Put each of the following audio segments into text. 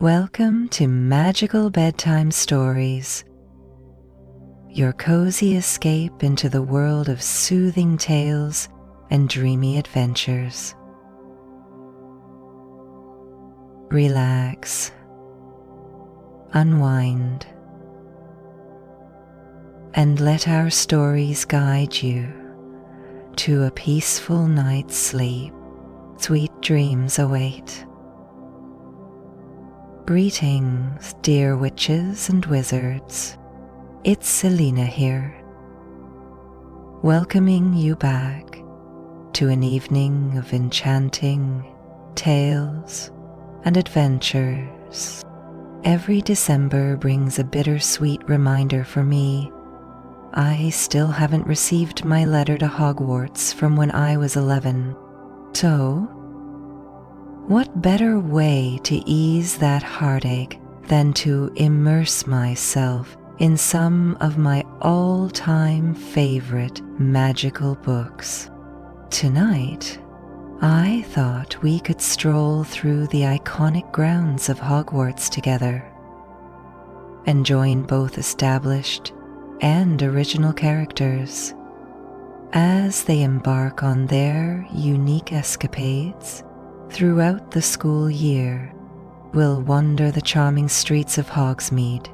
Welcome to Magical Bedtime Stories, your cozy escape into the world of soothing tales and dreamy adventures. Relax, unwind, and let our stories guide you to a peaceful night's sleep. Sweet dreams await. Greetings, dear witches and wizards. It's Selena here, welcoming you back to an evening of enchanting tales and adventures. Every December brings a bittersweet reminder for me. I still haven't received my letter to Hogwarts from when I was 11. So, what better way to ease that heartache than to immerse myself in some of my all-time favorite magical books? Tonight, I thought we could stroll through the iconic grounds of Hogwarts together and join both established and original characters as they embark on their unique escapades throughout the school year. We'll wander the charming streets of Hogsmeade,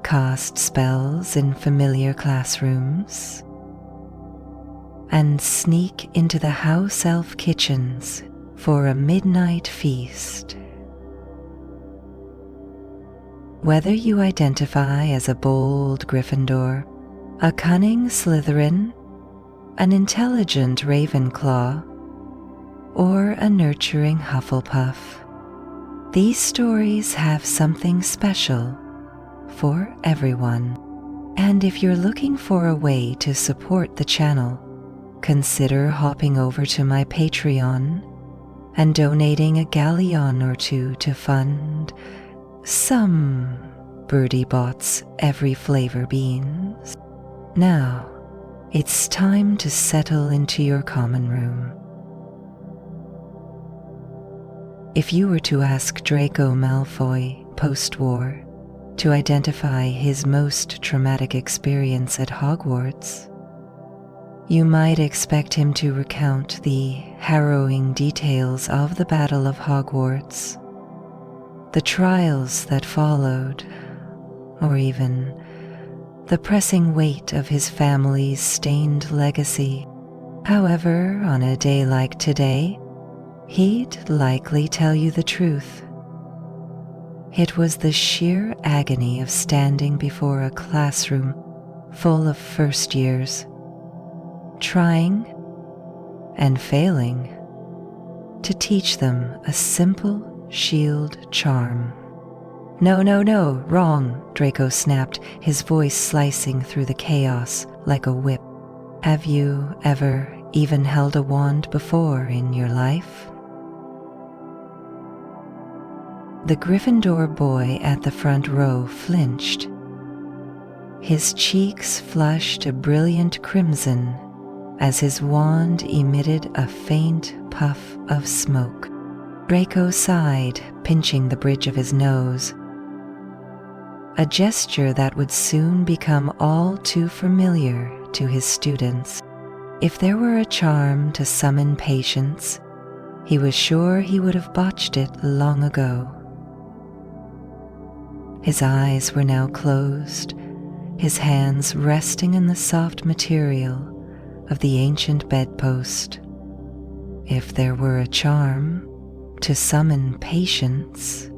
cast spells in familiar classrooms, and sneak into the house elf kitchens for a midnight feast. Whether you identify as a bold Gryffindor, a cunning Slytherin, an intelligent Ravenclaw, or a nurturing Hufflepuff, these stories have something special for everyone. And if you're looking for a way to support the channel, consider hopping over to my Patreon and donating a galleon or two to fund some Birdie Bot's every flavor beans. Now, it's time to settle into your common room. If you were to ask Draco Malfoy post-war to identify his most traumatic experience at Hogwarts, you might expect him to recount the harrowing details of the Battle of Hogwarts, the trials that followed, or even the pressing weight of his family's stained legacy. However, on a day like today, he'd likely tell you the truth. It was the sheer agony of standing before a classroom full of first years, trying and failing to teach them a simple shield charm. No, wrong, Draco snapped, his voice slicing through the chaos like a whip. Have you ever even held a wand before in your life? The Gryffindor boy at the front row flinched. His cheeks flushed a brilliant crimson as his wand emitted a faint puff of smoke. Draco sighed, pinching the bridge of his nose, a gesture that would soon become all too familiar to his students. If there were a charm to summon patience, he was sure he would have botched it long ago. His eyes were now closed, his hands resting in the soft material of the ancient bedpost. If there were a charm to summon patience,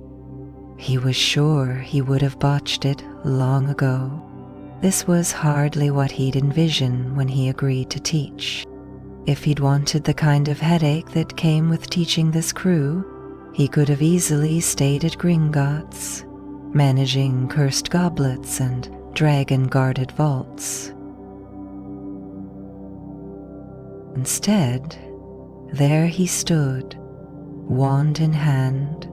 he was sure he would have botched it long ago. This was hardly what he'd envisioned when he agreed to teach. If he'd wanted the kind of headache that came with teaching this crew, he could have easily stayed at Gringotts, managing cursed goblets and dragon-guarded vaults. Instead, there he stood, wand in hand,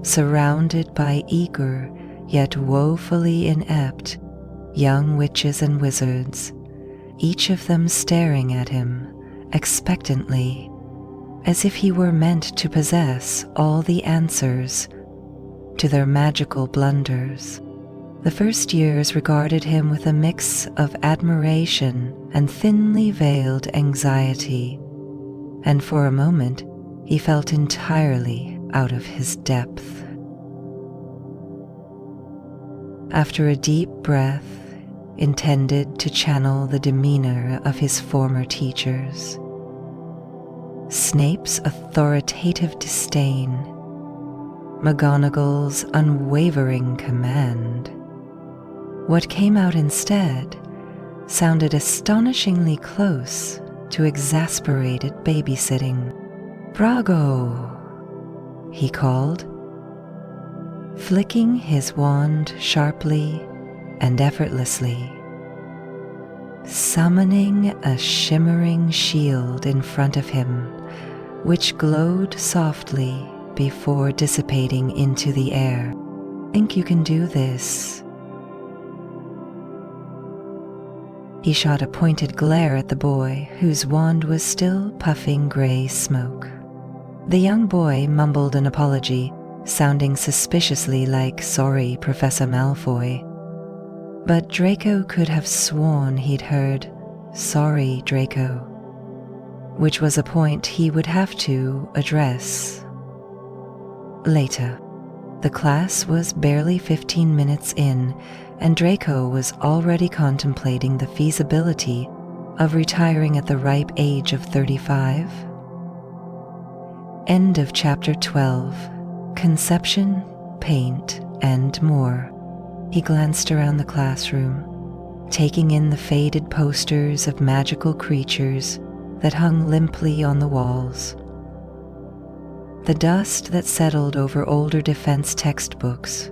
surrounded by eager yet woefully inept young witches and wizards, each of them staring at him expectantly, as if he were meant to possess all the answers to their magical blunders. The first years regarded him with a mix of admiration and thinly veiled anxiety, and for a moment he felt entirely out of his depth. After a deep breath, intended to channel the demeanor of his former teachers, Snape's authoritative disdain, McGonagall's unwavering command, what came out instead sounded astonishingly close to exasperated babysitting. "Brago!" he called, flicking his wand sharply and effortlessly, summoning a shimmering shield in front of him, which glowed softly before dissipating into the air. "Think you can do this?" He shot a pointed glare at the boy, whose wand was still puffing gray smoke. The young boy mumbled an apology, sounding suspiciously like "Sorry, Professor Malfoy." But Draco could have sworn he'd heard "Sorry, Draco," which was a point he would have to address later. The class was barely 15 minutes in, and Draco was already contemplating the feasibility of retiring at the ripe age of 35. End of Chapter 12. Conception, Paint, and More. He glanced around the classroom, taking in the faded posters of magical creatures that hung limply on the walls, the dust that settled over older defense textbooks,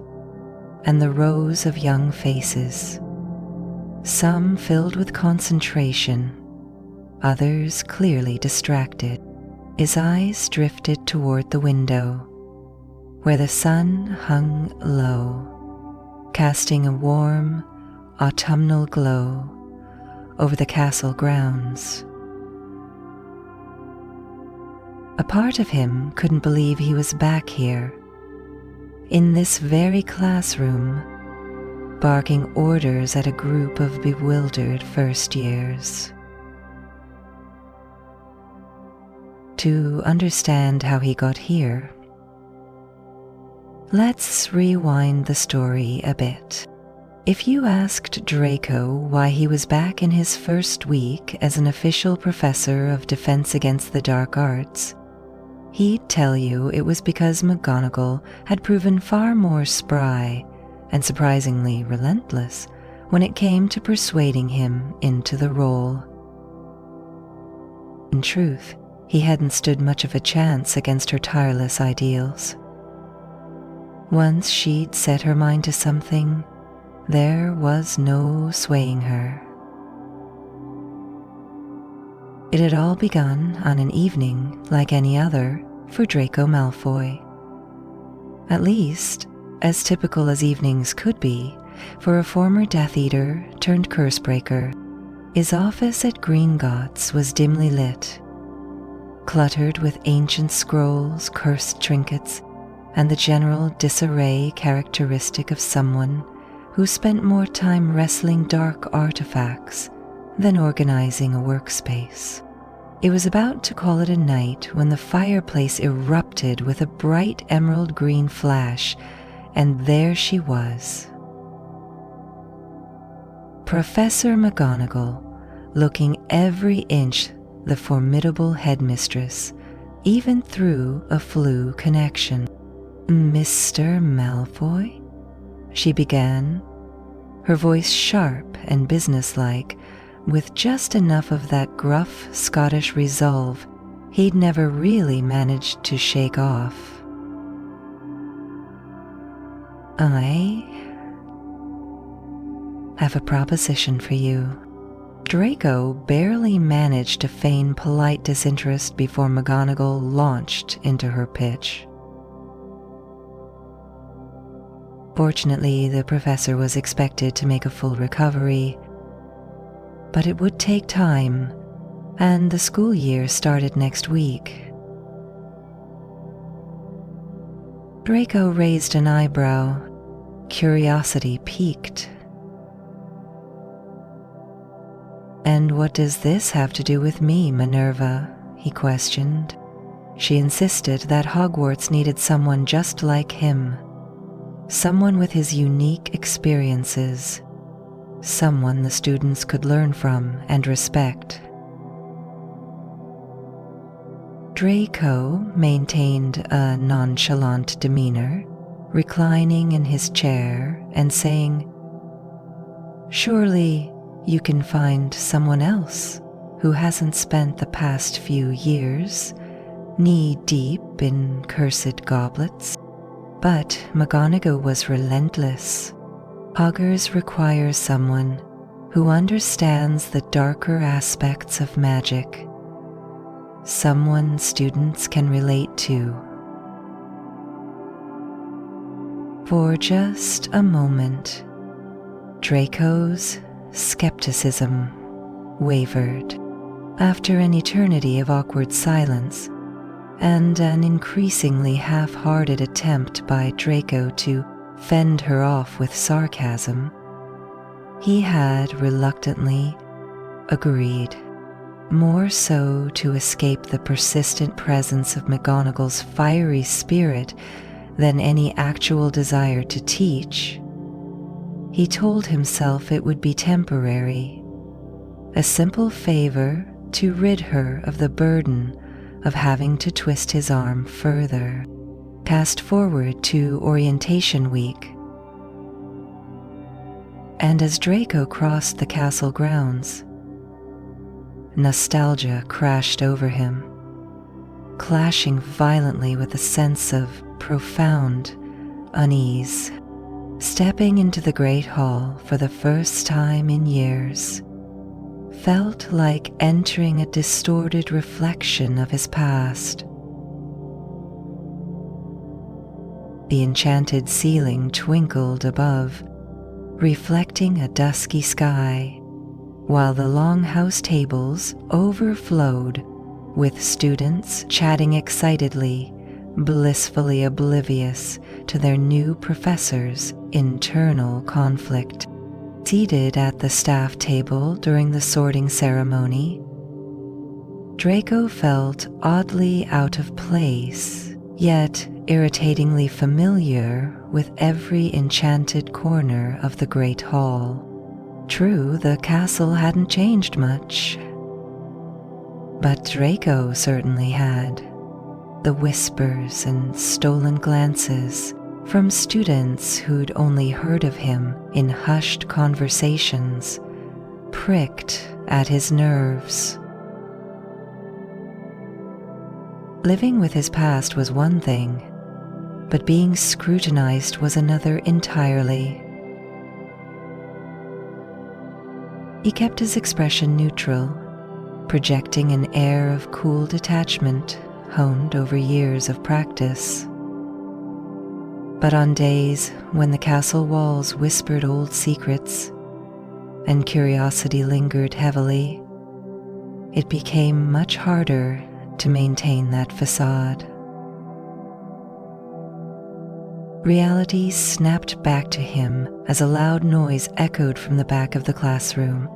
and the rows of young faces, some filled with concentration, others clearly distracted. His eyes drifted toward the window, where the sun hung low, casting a warm, autumnal glow over the castle grounds. A part of him couldn't believe he was back here, in this very classroom, barking orders at a group of bewildered first years. To understand how he got here, let's rewind the story a bit. If you asked Draco why he was back in his first week as an official professor of Defense Against the Dark Arts, he'd tell you it was because McGonagall had proven far more spry and surprisingly relentless when it came to persuading him into the role. In truth, he hadn't stood much of a chance against her tireless ideals. Once she'd set her mind to something, there was no swaying her. It had all begun on an evening like any other for Draco Malfoy. At least, as typical as evenings could be for a former Death Eater turned Cursebreaker. His office at Gringotts was dimly lit, cluttered with ancient scrolls, cursed trinkets, and the general disarray characteristic of someone who spent more time wrestling dark artifacts than organizing a workspace. It was about to call it a night when the fireplace erupted with a bright emerald green flash, and there she was. Professor McGonagall, looking every inch the formidable headmistress, even through a flu connection. "Mr. Malfoy?" she began, her voice sharp and businesslike, with just enough of that gruff Scottish resolve he'd never really managed to shake off. "I have a proposition for you." Draco barely managed to feign polite disinterest before McGonagall launched into her pitch. Fortunately, the professor was expected to make a full recovery, but it would take time, and the school year started next week. Draco raised an eyebrow, curiosity piqued. "And what does this have to do with me, Minerva?" he questioned. She insisted that Hogwarts needed someone just like him, someone with his unique experiences, someone the students could learn from and respect. Draco maintained a nonchalant demeanor, reclining in his chair and saying, "Surely you can find someone else who hasn't spent the past few years knee-deep in cursed goblets." But McGonagall was relentless. Hoggers require someone who understands the darker aspects of magic, someone students can relate to. For just a moment, Draco's skepticism wavered after an eternity of awkward silence and an increasingly half-hearted attempt by Draco to fend her off with sarcasm. He had reluctantly agreed, more so to escape the persistent presence of McGonagall's fiery spirit than any actual desire to teach. He told himself it would be temporary, a simple favor to rid her of the burden of having to twist his arm further, cast forward to orientation week. And as Draco crossed the castle grounds, nostalgia crashed over him, clashing violently with a sense of profound unease. Stepping into the Great Hall for the first time in years felt like entering a distorted reflection of his past. The enchanted ceiling twinkled above, reflecting a dusky sky, while the longhouse tables overflowed with students chatting excitedly, blissfully oblivious to their new professor's internal conflict. Seated at the staff table during the sorting ceremony, Draco felt oddly out of place, yet irritatingly familiar with every enchanted corner of the Great Hall. True, the castle hadn't changed much, but Draco certainly had. The whispers and stolen glances from students who'd only heard of him in hushed conversations pricked at his nerves. Living with his past was one thing, but being scrutinized was another entirely. He kept his expression neutral, projecting an air of cool detachment honed over years of practice. But on days when the castle walls whispered old secrets and curiosity lingered heavily, it became much harder to maintain that facade. Reality snapped back to him as a loud noise echoed from the back of the classroom.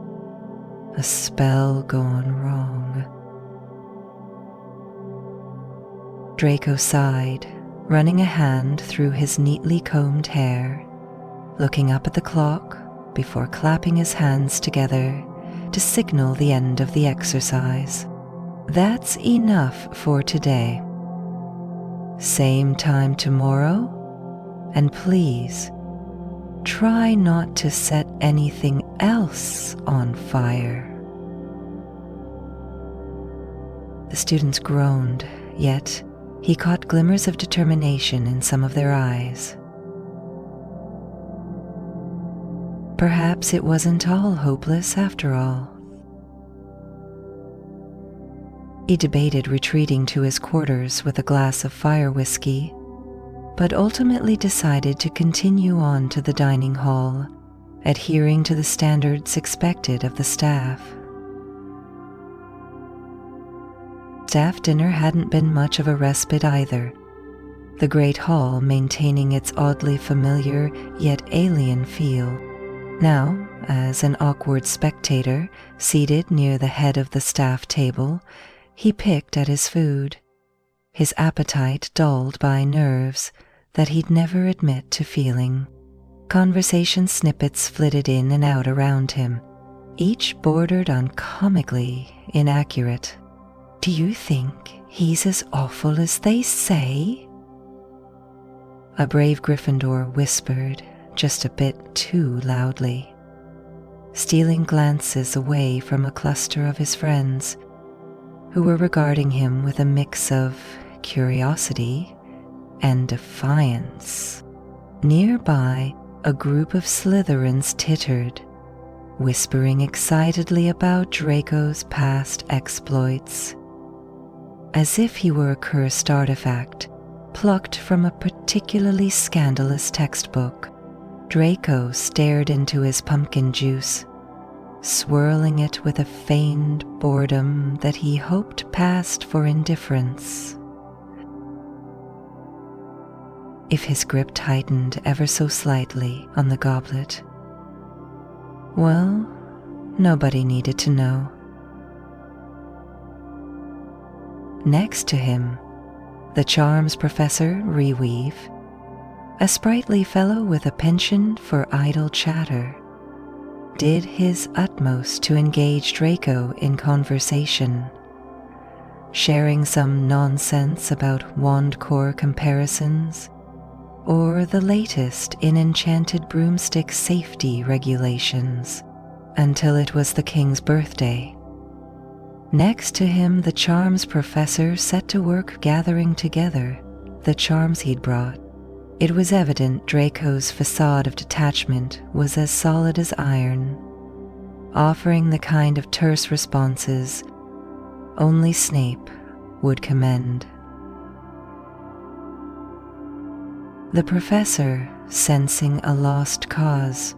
A spell gone wrong. Draco sighed, running a hand through his neatly combed hair, looking up at the clock before clapping his hands together to signal the end of the exercise. That's enough for today. Same time tomorrow, and please, try not to set anything else on fire. The students groaned, yet he caught glimmers of determination in some of their eyes. Perhaps it wasn't all hopeless after all. He debated retreating to his quarters with a glass of fire whiskey, but ultimately decided to continue on to the dining hall, adhering to the standards expected of the staff. Staff dinner hadn't been much of a respite either. the great hall maintaining its oddly familiar yet alien feel. Now, as an awkward spectator seated near the head of the staff table, he picked at his food, his appetite dulled by nerves that he'd never admit to feeling. Conversation snippets flitted in and out around him, each bordered on comically inaccurate. "Do you think he's as awful as they say?" A brave Gryffindor whispered just a bit too loudly, stealing glances away from a cluster of his friends who were regarding him with a mix of curiosity and defiance. Nearby, a group of Slytherins tittered, whispering excitedly about Draco's past exploits, as if he were a cursed artifact plucked from a particularly scandalous textbook. Draco stared into his pumpkin juice, swirling it with a feigned boredom that he hoped passed for indifference. If his grip tightened ever so slightly on the goblet, well, nobody needed to know. Next to him, the charms professor, Reweave, a sprightly fellow with a penchant for idle chatter, did his utmost to engage Draco in conversation, sharing some nonsense about wand core comparisons or the latest in enchanted broomstick safety regulations, until it was the king's birthday. Next to him, the charms professor set to work gathering together the charms he'd brought. It was evident Draco's facade of detachment was as solid as iron, offering the kind of terse responses only Snape would commend. The professor, sensing a lost cause,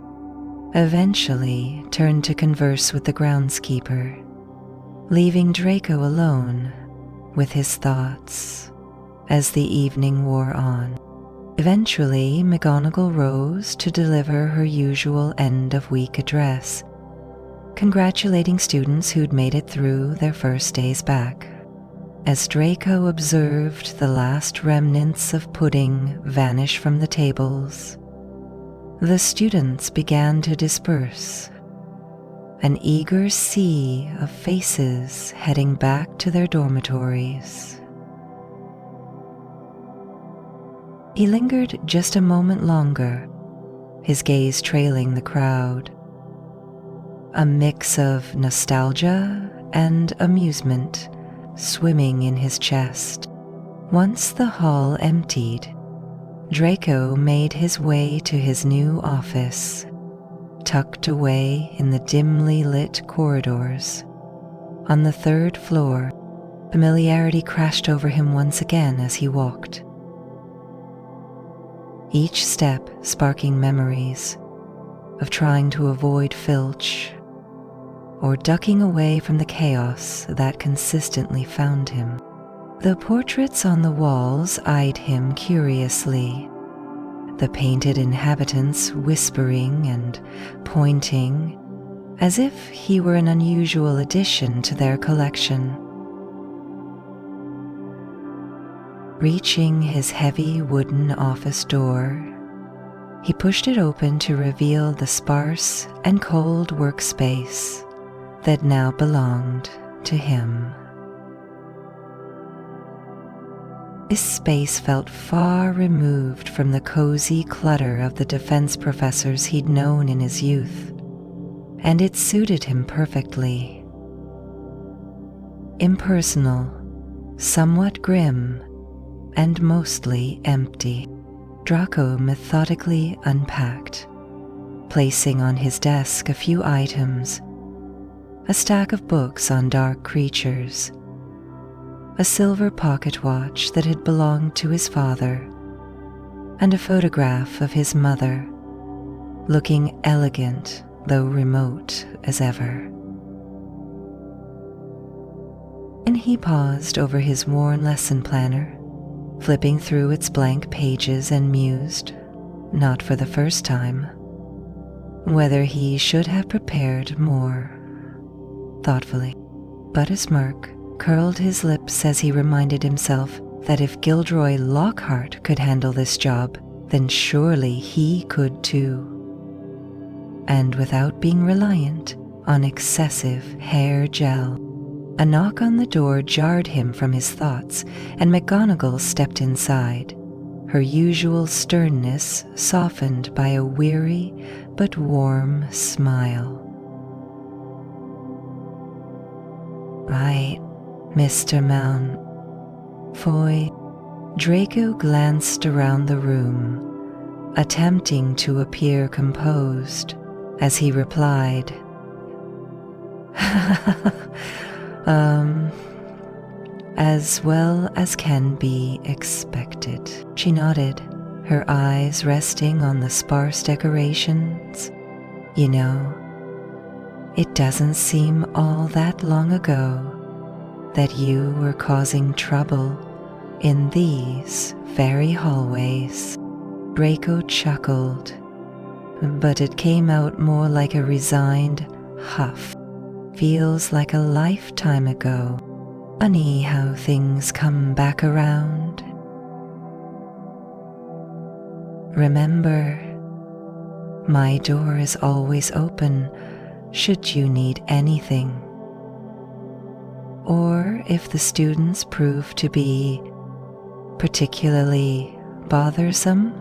eventually turned to converse with the groundskeeper, leaving Draco alone with his thoughts as the evening wore on. Eventually, McGonagall rose to deliver her usual end-of-week address, congratulating students who'd made it through their first days back. As Draco observed the last remnants of pudding vanish from the tables, the students began to disperse, an eager sea of faces heading back to their dormitories. He lingered just a moment longer, his gaze trailing the crowd, a mix of nostalgia and amusement swimming in his chest. Once the hall emptied, Draco made his way to his new office, tucked away in the dimly lit corridors. On the third floor, familiarity crashed over him once again as he walked, each step sparking memories of trying to avoid Filch or ducking away from the chaos that consistently found him. The portraits on the walls eyed him curiously, the painted inhabitants whispering and pointing as if he were an unusual addition to their collection. Reaching his heavy wooden office door, he pushed it open to reveal the sparse and cold workspace that now belonged to him. This space felt far removed from the cozy clutter of the defense professors he'd known in his youth, and it suited him perfectly. Impersonal, somewhat grim, and mostly empty. Draco methodically unpacked, placing on his desk a few items: a stack of books on dark creatures, a silver pocket watch that had belonged to his father, and a photograph of his mother, looking elegant though remote as ever. And he paused over his worn lesson planner, flipping through its blank pages and mused, not for the first time, whether he should have prepared more. Thoughtfully, but a smirk curled his lips as he reminded himself that if Gilderoy Lockhart could handle this job, then surely he could too. And without being reliant on excessive hair gel. A knock on the door jarred him from his thoughts, and McGonagall stepped inside, her usual sternness softened by a weary but warm smile. "Right, Mr. Malfoy." Draco glanced around the room, attempting to appear composed, as he replied, as well as can be expected." She nodded, her eyes resting on the sparse decorations. "You know, it doesn't seem all that long ago that you were causing trouble in these very hallways." Draco chuckled, but it came out more like a resigned huff. "Feels like a lifetime ago. Funny how things come back around. Remember, my door is always open should you need anything. Or if the students prove to be particularly bothersome."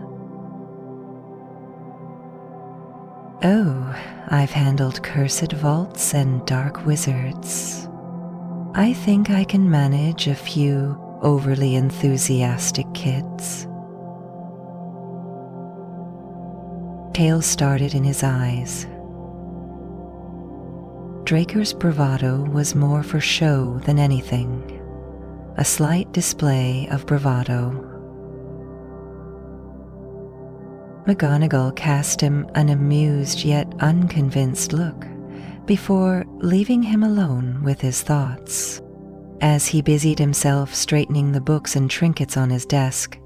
"Oh, I've handled cursed vaults and dark wizards. I think I can manage a few overly enthusiastic kids." Tales started in his eyes. Draco's bravado was more for show than anything, a slight display of bravado. McGonagall cast him an amused yet unconvinced look before leaving him alone with his thoughts, as he busied himself straightening the books and trinkets on his desk,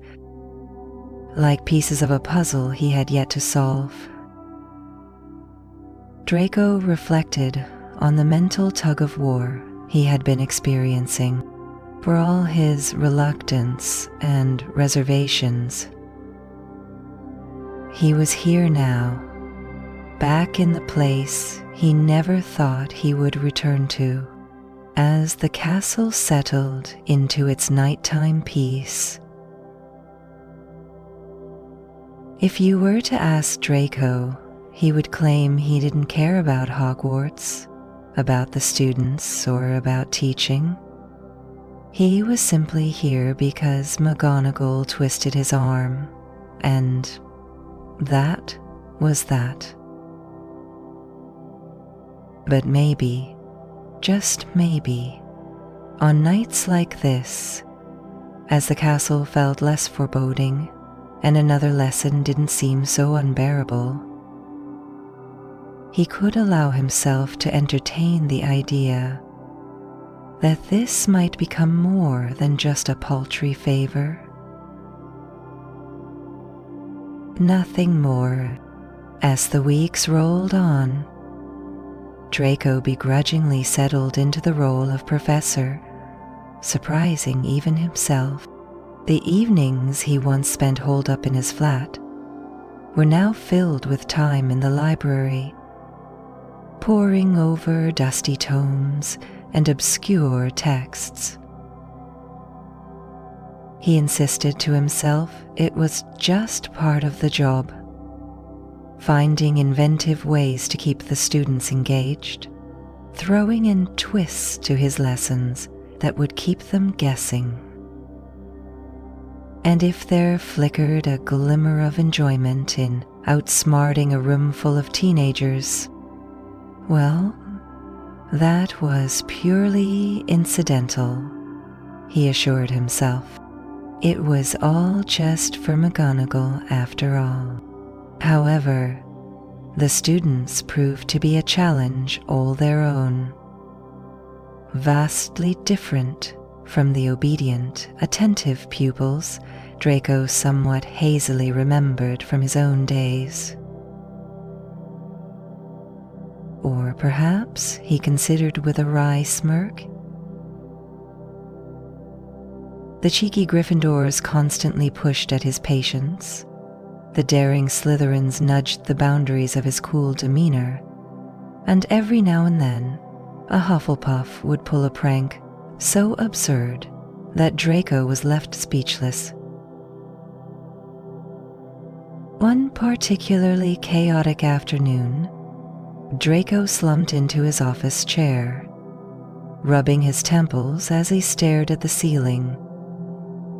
like pieces of a puzzle he had yet to solve. Draco reflected on the mental tug-of-war he had been experiencing. For all his reluctance and reservations, he was here now, back in the place he never thought he would return to, as the castle settled into its nighttime peace. If you were to ask Draco, he would claim he didn't care about Hogwarts, about the students, or about teaching. He was simply here because McGonagall twisted his arm, and that was that. But maybe, just maybe, on nights like this, as the castle felt less foreboding and another lesson didn't seem so unbearable, he could allow himself to entertain the idea that this might become more than just a paltry favor. Nothing more. As the weeks rolled on, Draco begrudgingly settled into the role of professor, surprising even himself. The evenings he once spent holed up in his flat were now filled with time in the library, poring over dusty tomes and obscure texts. He insisted to himself it was just part of the job, finding inventive ways to keep the students engaged, throwing in twists to his lessons that would keep them guessing. And if there flickered a glimmer of enjoyment in outsmarting a room full of teenagers, well, that was purely incidental, he assured himself. It was all just for McGonagall after all. However, the students proved to be a challenge all their own, vastly different From the obedient, attentive pupils Draco somewhat hazily remembered from his own days. Or perhaps, he considered with a wry smirk, the cheeky Gryffindors constantly pushed at his patience. The daring Slytherins nudged the boundaries of his cool demeanor, and every now and then, a Hufflepuff would pull a prank so absurd that Draco was left speechless. One particularly chaotic afternoon, Draco slumped into his office chair, rubbing his temples as he stared at the ceiling,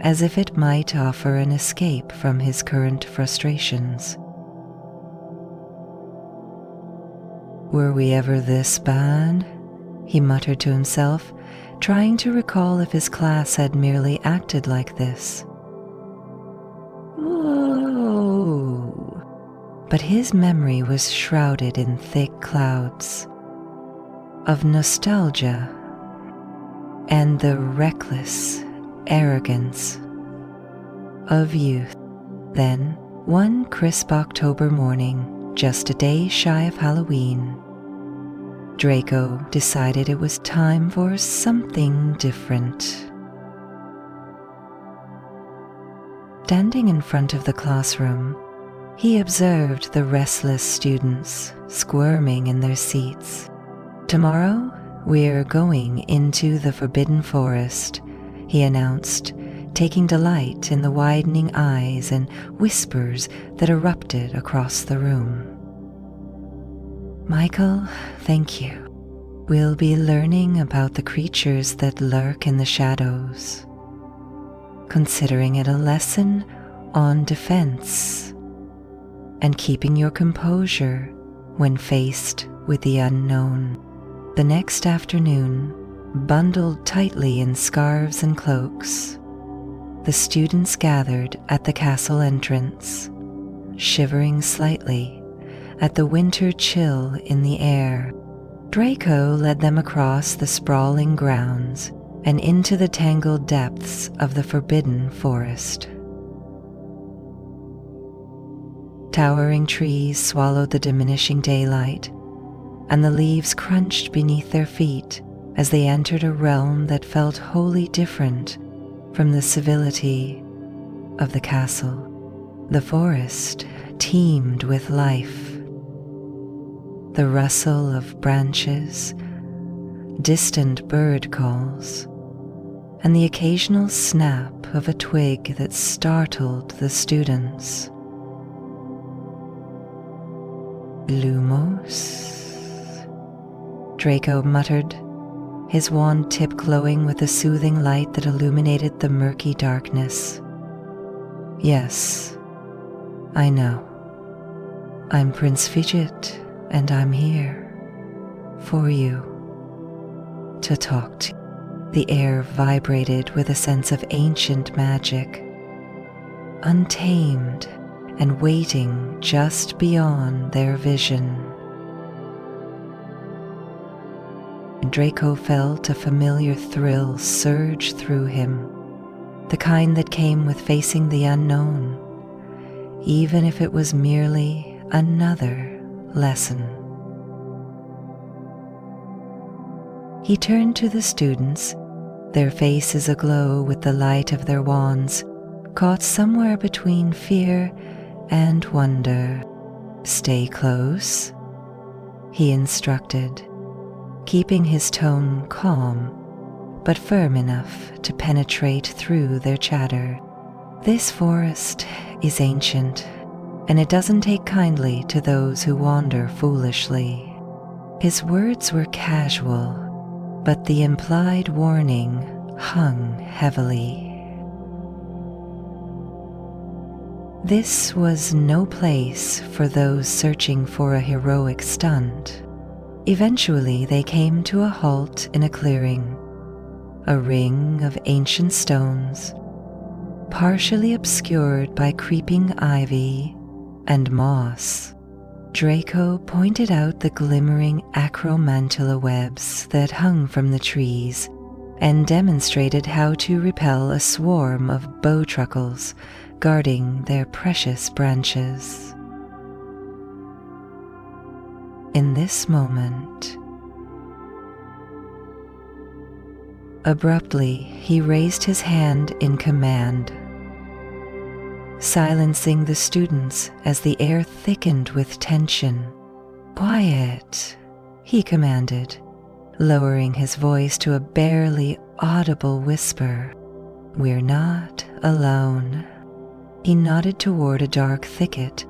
as if it might offer an escape from his current frustrations. "Were we ever this bad?" he muttered to himself, trying to recall if his class had merely acted like this. Whoa! But his memory was shrouded in thick clouds of nostalgia and the reckless arrogance of youth. Then, one crisp October morning, just a day shy of Halloween, Draco decided it was time for something different. Standing in front of the classroom, he observed the restless students squirming in their seats. "Tomorrow, we're going into the Forbidden Forest," he announced, taking delight in the widening eyes and whispers that erupted across the room. "Michael, thank you. We'll be learning about the creatures that lurk in the shadows, considering it a lesson on defense and keeping your composure when faced with the unknown." The next afternoon, bundled tightly in scarves and cloaks, the students gathered at the castle entrance, shivering slightly at the winter chill in the air. Draco led them across the sprawling grounds and into the tangled depths of the Forbidden Forest. Towering trees swallowed the diminishing daylight, and the leaves crunched beneath their feet as they entered a realm that felt wholly different from the civility of the castle. The forest teemed with life. The rustle of branches, distant bird calls, and the occasional snap of a twig that startled the students. "Lumos," Draco muttered, his wand tip glowing with a soothing light that illuminated the murky darkness. "Yes, I know. I'm Prince Fidget, and I'm here for you to talk to." The air vibrated with a sense of ancient magic, untamed and waiting just beyond their vision. Draco felt a familiar thrill surge through him, the kind that came with facing the unknown, even if it was merely another lesson. He turned to the students, their faces aglow with the light of their wands, caught somewhere between fear and wonder. "Stay close," he instructed, keeping his tone calm but firm enough to penetrate through their chatter. "This forest is ancient, and it doesn't take kindly to those who wander foolishly." His words were casual, but the implied warning hung heavily. This was no place for those searching for a heroic stunt. Eventually, they came to a halt in a clearing, a ring of ancient stones, partially obscured by creeping ivy and moss. Draco pointed out the glimmering acromantula webs that hung from the trees and demonstrated how to repel a swarm of bowtruckles guarding their precious branches. In this moment, abruptly he raised his hand in command, silencing the students as the air thickened with tension. "Quiet," he commanded, lowering his voice to a barely audible whisper. "We're not alone." He nodded toward a dark thicket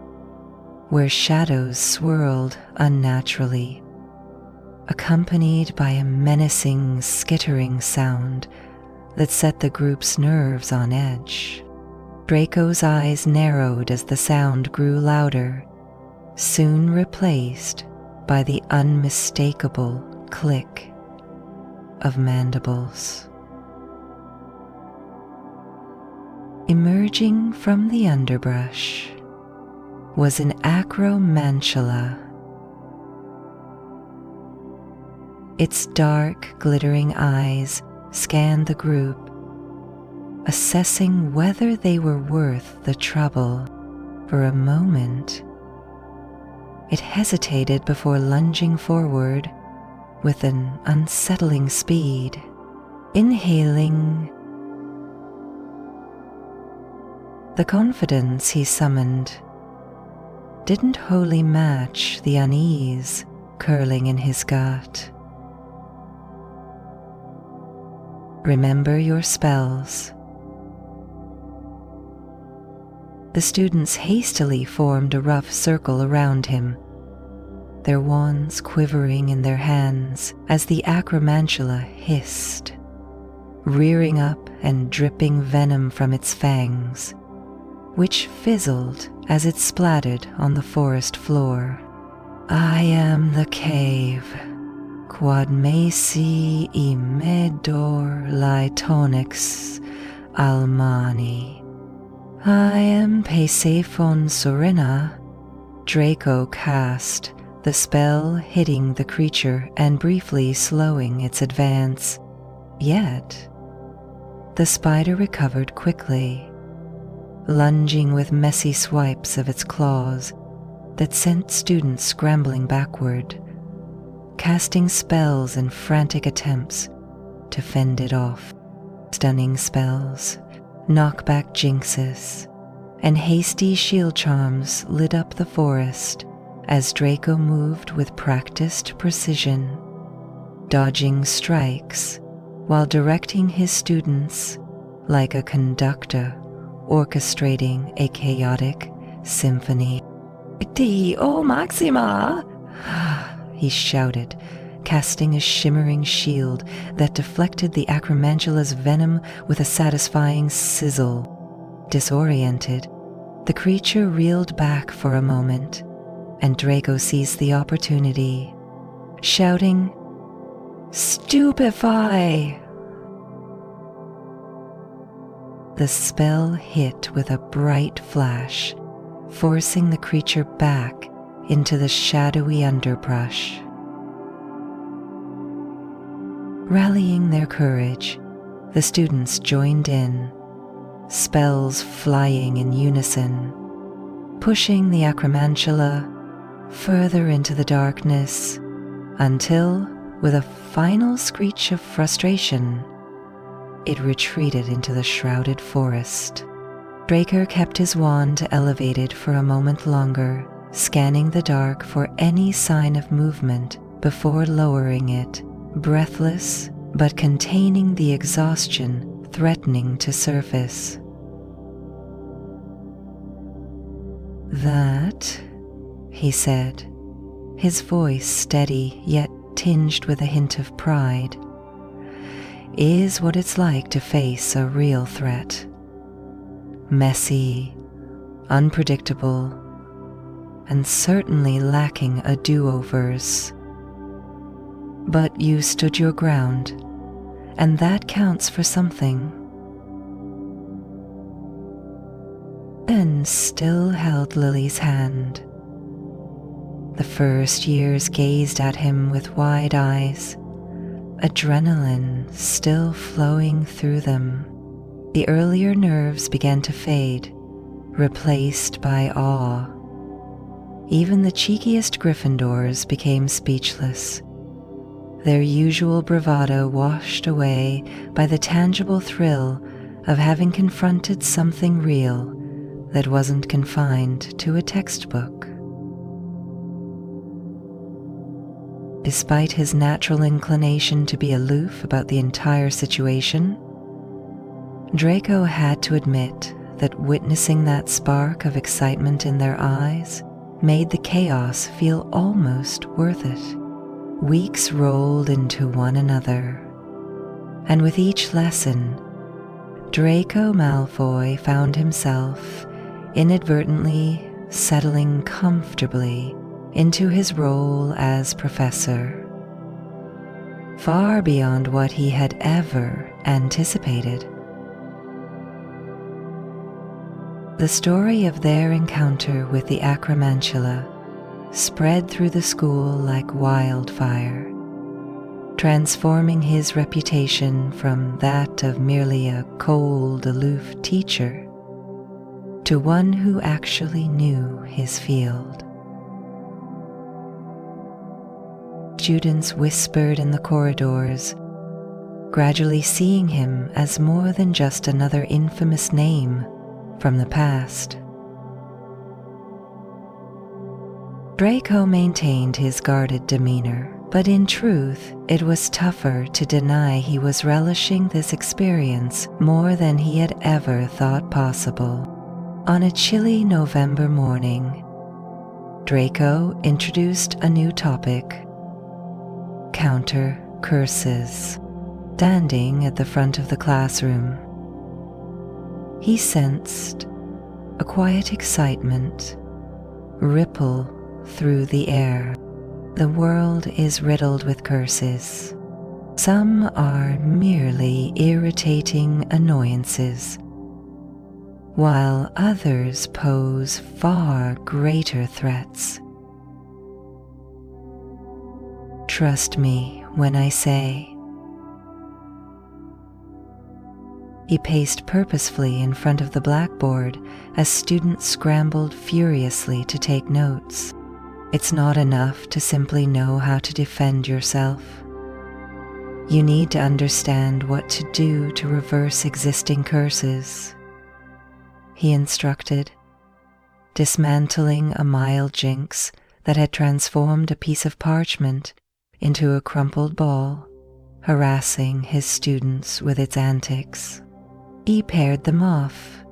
where shadows swirled unnaturally, accompanied by a menacing, skittering sound that set the group's nerves on edge. Draco's eyes narrowed as the sound grew louder, soon replaced by the unmistakable click of mandibles. Emerging from the underbrush was an acromantula. Its dark, glittering eyes scanned the group, assessing whether they were worth the trouble. For a moment, it hesitated before lunging forward with an unsettling speed, inhaling. The confidence he summoned didn't wholly match the unease curling in his gut. "Remember your spells." The students hastily formed a rough circle around him, their wands quivering in their hands as the acromantula hissed, rearing up and dripping venom from its fangs, which fizzled as it splattered on the forest floor. "I am the cave, quod mesi immedor Lytonix almani. I am Persephone Sorina." Draco cast the spell, hitting the creature and briefly slowing its advance. Yet, the spider recovered quickly, lunging with messy swipes of its claws that sent students scrambling backward, casting spells in frantic attempts to fend it off. Stunning spells, knockback jinxes, and hasty shield charms lit up the forest as Draco moved with practiced precision, dodging strikes while directing his students like a conductor orchestrating a chaotic symphony. "Dio Maxima!" he shouted, casting a shimmering shield that deflected the acromantula's venom with a satisfying sizzle. Disoriented, the creature reeled back for a moment, and Draco seized the opportunity, shouting, "Stupefy!" The spell hit with a bright flash, forcing the creature back into the shadowy underbrush. Rallying their courage, the students joined in, spells flying in unison, pushing the acromantula further into the darkness until, with a final screech of frustration, it retreated into the shrouded forest. Draco kept his wand elevated for a moment longer, scanning the dark for any sign of movement before lowering it, breathless but containing the exhaustion threatening to surface. "That," he said, his voice steady yet tinged with a hint of pride, "is what it's like to face a real threat. Messy, unpredictable, and certainly lacking a do-overs. But you stood your ground, and that counts for something." Ben still held Lily's hand. The first years gazed at him with wide eyes, adrenaline still flowing through them. The earlier nerves began to fade, replaced by awe. Even the cheekiest Gryffindors became speechless, their usual bravado washed away by the tangible thrill of having confronted something real that wasn't confined to a textbook. Despite his natural inclination to be aloof about the entire situation, Draco had to admit that witnessing that spark of excitement in their eyes made the chaos feel almost worth it. Weeks rolled into one another, and with each lesson, Draco Malfoy found himself inadvertently settling comfortably into his role as professor, far beyond what he had ever anticipated. The story of their encounter with the Acromantula spread through the school like wildfire, transforming his reputation from that of merely a cold, aloof teacher to one who actually knew his field. Students whispered in the corridors, gradually seeing him as more than just another infamous name from the past. Draco maintained his guarded demeanor, but in truth, it was tougher to deny he was relishing this experience more than he had ever thought possible. On a chilly November morning, Draco introduced a new topic: counter curses. Standing at the front of the classroom, he sensed a quiet excitement ripple through the air. The world is riddled with curses. Some are merely irritating annoyances, while others pose far greater threats. Trust me when I say. He paced purposefully in front of the blackboard as students scrambled furiously to take notes. It's not enough to simply know how to defend yourself. You need to understand what to do to reverse existing curses, he instructed, dismantling a mild jinx that had transformed a piece of parchment into a crumpled ball, harassing his students with its antics. He paired them off,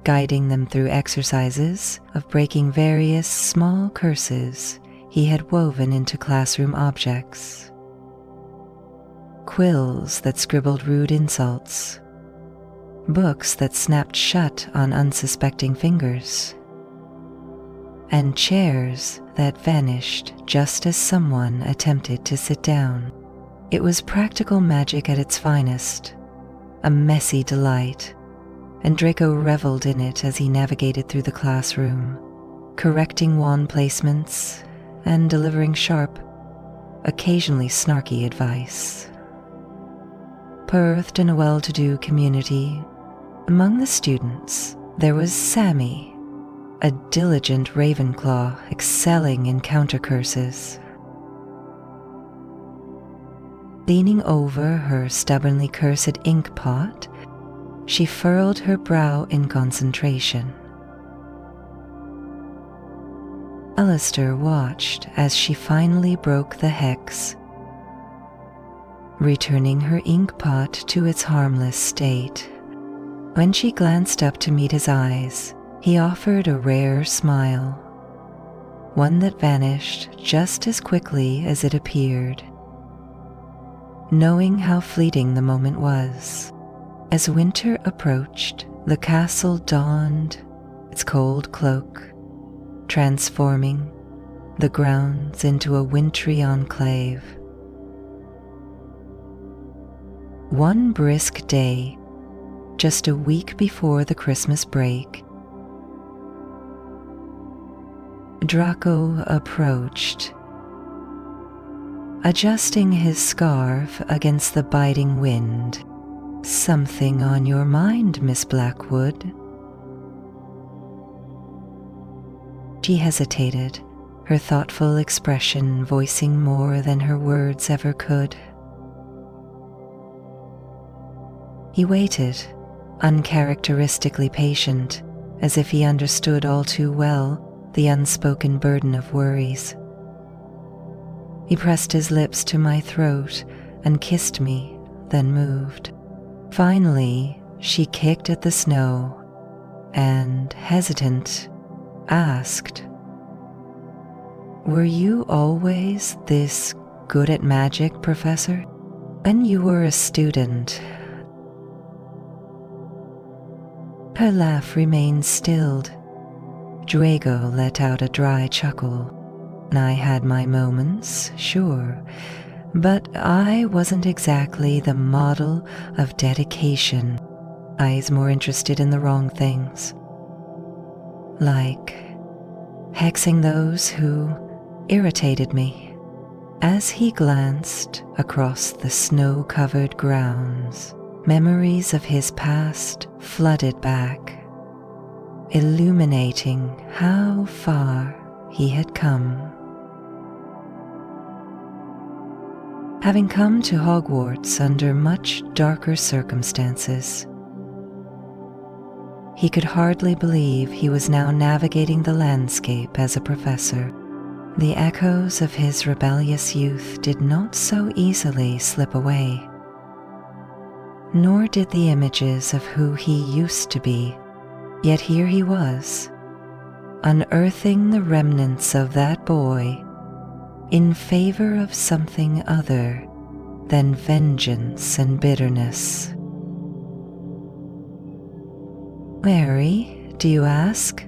guiding them through exercises of breaking various small curses he had woven into classroom objects. Quills that scribbled rude insults, books that snapped shut on unsuspecting fingers, and chairs that vanished just as someone attempted to sit down. It was practical magic at its finest, a messy delight, and Draco reveled in it as he navigated through the classroom, correcting wand placements and delivering sharp, occasionally snarky advice. Perthed in a well-to-do community, among the students there was Sammy, a diligent Ravenclaw excelling in counter curses. Leaning over her stubbornly cursed ink pot, she furrowed her brow in concentration. Alistair watched as she finally broke the hex, returning her ink pot to its harmless state. When she glanced up to meet his eyes, he offered a rare smile, one that vanished just as quickly as it appeared. Knowing how fleeting the moment was, as winter approached, the castle donned its cold cloak, transforming the grounds into a wintry enclave. One brisk day, just a week before the Christmas break, Draco approached, adjusting his scarf against the biting wind. "Something on your mind, Miss Blackwood?" She hesitated, her thoughtful expression voicing more than her words ever could. He waited, uncharacteristically patient, as if he understood all too well the unspoken burden of worries. He pressed his lips to my throat and kissed me, then moved. Finally, she kicked at the snow and, hesitant, asked, "Were you always this good at magic, Professor? When you were a student?" Her laugh remained stilled. Drago let out a dry chuckle. "I had my moments, sure, but I wasn't exactly the model of dedication. I was more interested in the wrong things, like hexing those who irritated me." As he glanced across the snow-covered grounds, memories of his past flooded back, illuminating how far he had come. Having come to Hogwarts under much darker circumstances, he could hardly believe he was now navigating the landscape as a professor. The echoes of his rebellious youth did not so easily slip away, nor did the images of who he used to be. Yet here he was, unearthing the remnants of that boy in favor of something other than vengeance and bitterness. "Mary, do you ask?"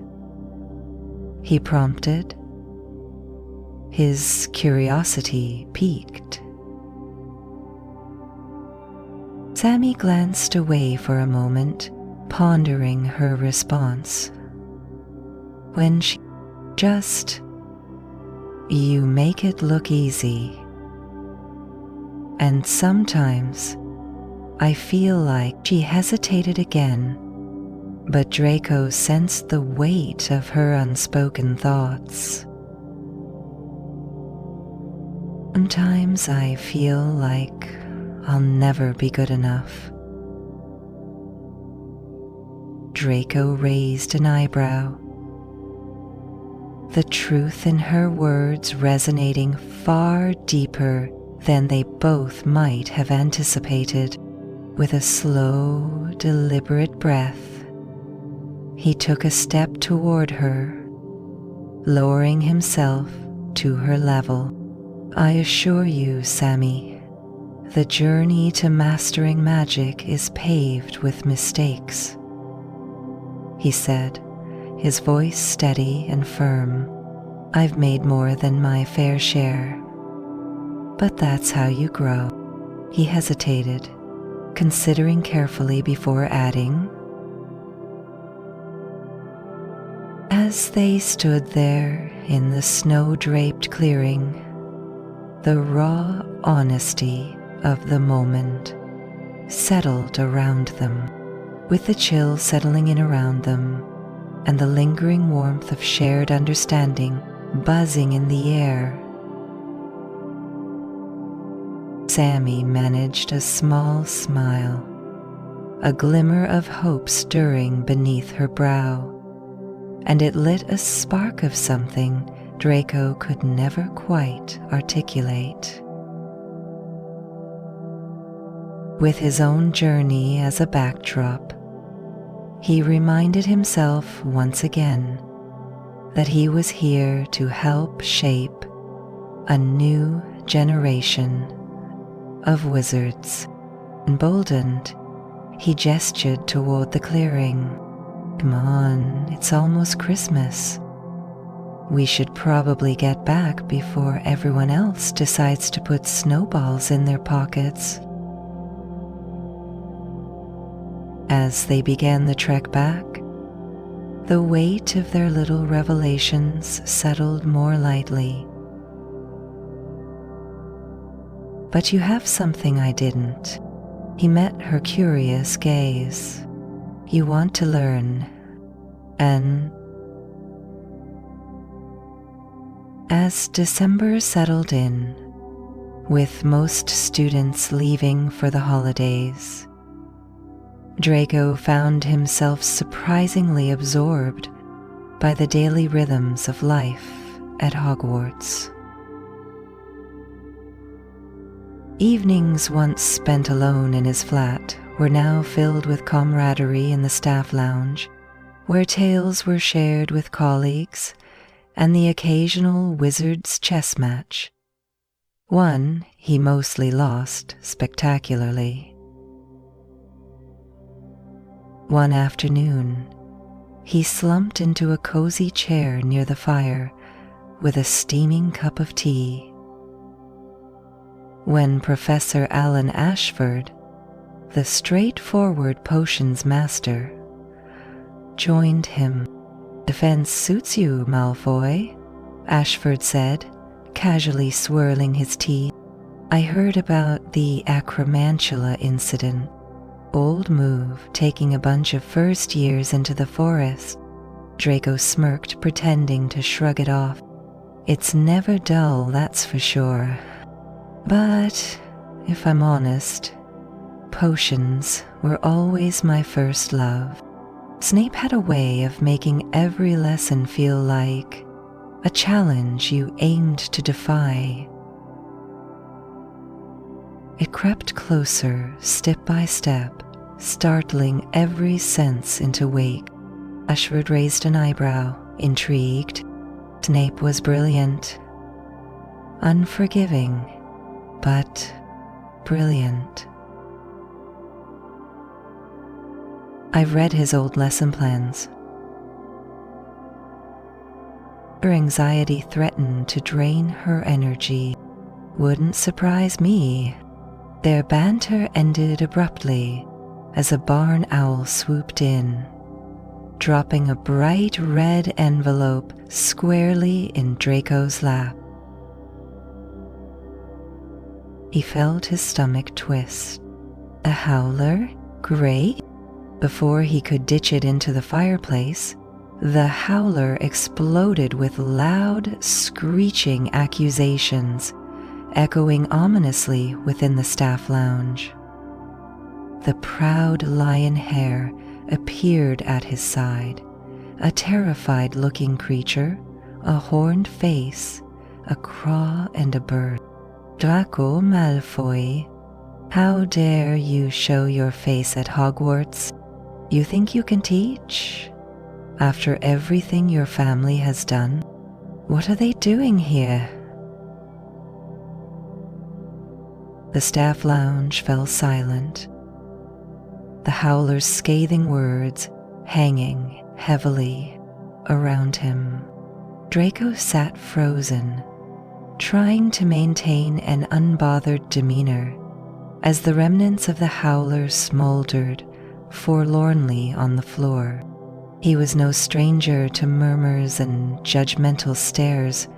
he prompted, his curiosity piqued. Sammy glanced away for a moment, pondering her response. When she just, "You make it look easy. And sometimes I feel like," she hesitated again, but Draco sensed the weight of her unspoken thoughts. "Sometimes I feel like I'll never be good enough." Draco raised an eyebrow, the truth in her words resonating far deeper than they both might have anticipated. With a slow, deliberate breath, he took a step toward her, lowering himself to her level. "I assure you, Sammy, the journey to mastering magic is paved with mistakes," he said, his voice steady and firm. "I've made more than my fair share, but that's how you grow." He hesitated, considering carefully before adding, as they stood there in the snow-draped clearing, the raw honesty of the moment settled around them, with the chill settling in around them and the lingering warmth of shared understanding buzzing in the air. Sammy managed a small smile, a glimmer of hope stirring beneath her brow, and it lit a spark of something Draco could never quite articulate. With his own journey as a backdrop, he reminded himself once again that he was here to help shape a new generation of wizards. Emboldened, he gestured toward the clearing. "Come on, it's almost Christmas. We should probably get back before everyone else decides to put snowballs in their pockets." As they began the trek back, the weight of their little revelations settled more lightly. But you have something I didn't. He met her curious gaze. You want to learn. And as December settled in, with most students leaving for the holidays, Draco found himself surprisingly absorbed by the daily rhythms of life at Hogwarts. Evenings once spent alone in his flat were now filled with camaraderie in the staff lounge, where tales were shared with colleagues and the occasional wizard's chess match. One he mostly lost spectacularly. One afternoon, he slumped into a cozy chair near the fire with a steaming cup of tea, when Professor Alan Ashford, the straightforward potions master, joined him. "Defense suits you, Malfoy," Ashford said, casually swirling his tea. "I heard about the acromantula incident. Old move, taking a bunch of first years into the forest." Draco smirked, pretending to shrug it off. "It's never dull, that's for sure. But, if I'm honest, potions were always my first love. Snape had a way of making every lesson feel like a challenge you aimed to defy." It crept closer, step by step, startling every sense into wake. Ashford raised an eyebrow, intrigued. Snape was brilliant. Unforgiving, but brilliant. "I've read his old lesson plans." Her anxiety threatened to drain her energy. "Wouldn't surprise me." Their banter ended abruptly as a barn owl swooped in, dropping a bright red envelope squarely in Draco's lap. He felt his stomach twist. A howler? Great. Before he could ditch it into the fireplace, the howler exploded with loud, screeching accusations, echoing ominously within the staff lounge. The proud lion hare appeared at his side, a terrified-looking creature, a horned face, a craw and a bird. "Draco Malfoy, how dare you show your face at Hogwarts? You think you can teach? After everything your family has done, what are they doing here?" The staff lounge fell silent, the howler's scathing words hanging heavily around him. Draco sat frozen, trying to maintain an unbothered demeanor as the remnants of the howler smoldered forlornly on the floor. He was no stranger to murmurs and judgmental stares,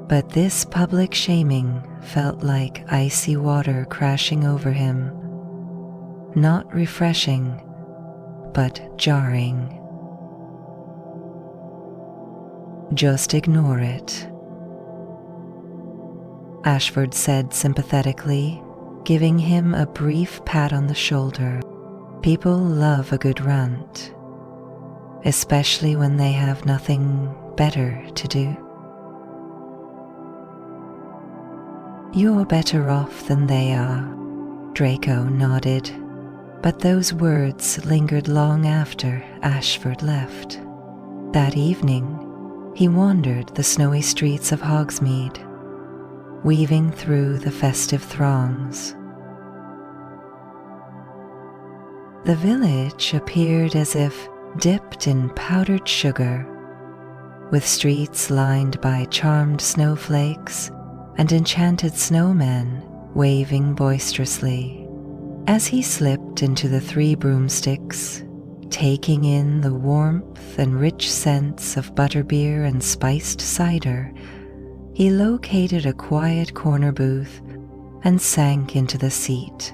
but this public shaming felt like icy water crashing over him. Not refreshing, but jarring. "Just ignore it," Ashford said sympathetically, giving him a brief pat on the shoulder. "People love a good rant, especially when they have nothing better to do." "You're better off than they are," Draco nodded, but those words lingered long after Ashford left. That evening, he wandered the snowy streets of Hogsmeade, weaving through the festive throngs. The village appeared as if dipped in powdered sugar, with streets lined by charmed snowflakes and enchanted snowmen waving boisterously. As he slipped into the Three Broomsticks, taking in the warmth and rich scents of butterbeer and spiced cider, he located a quiet corner booth and sank into the seat,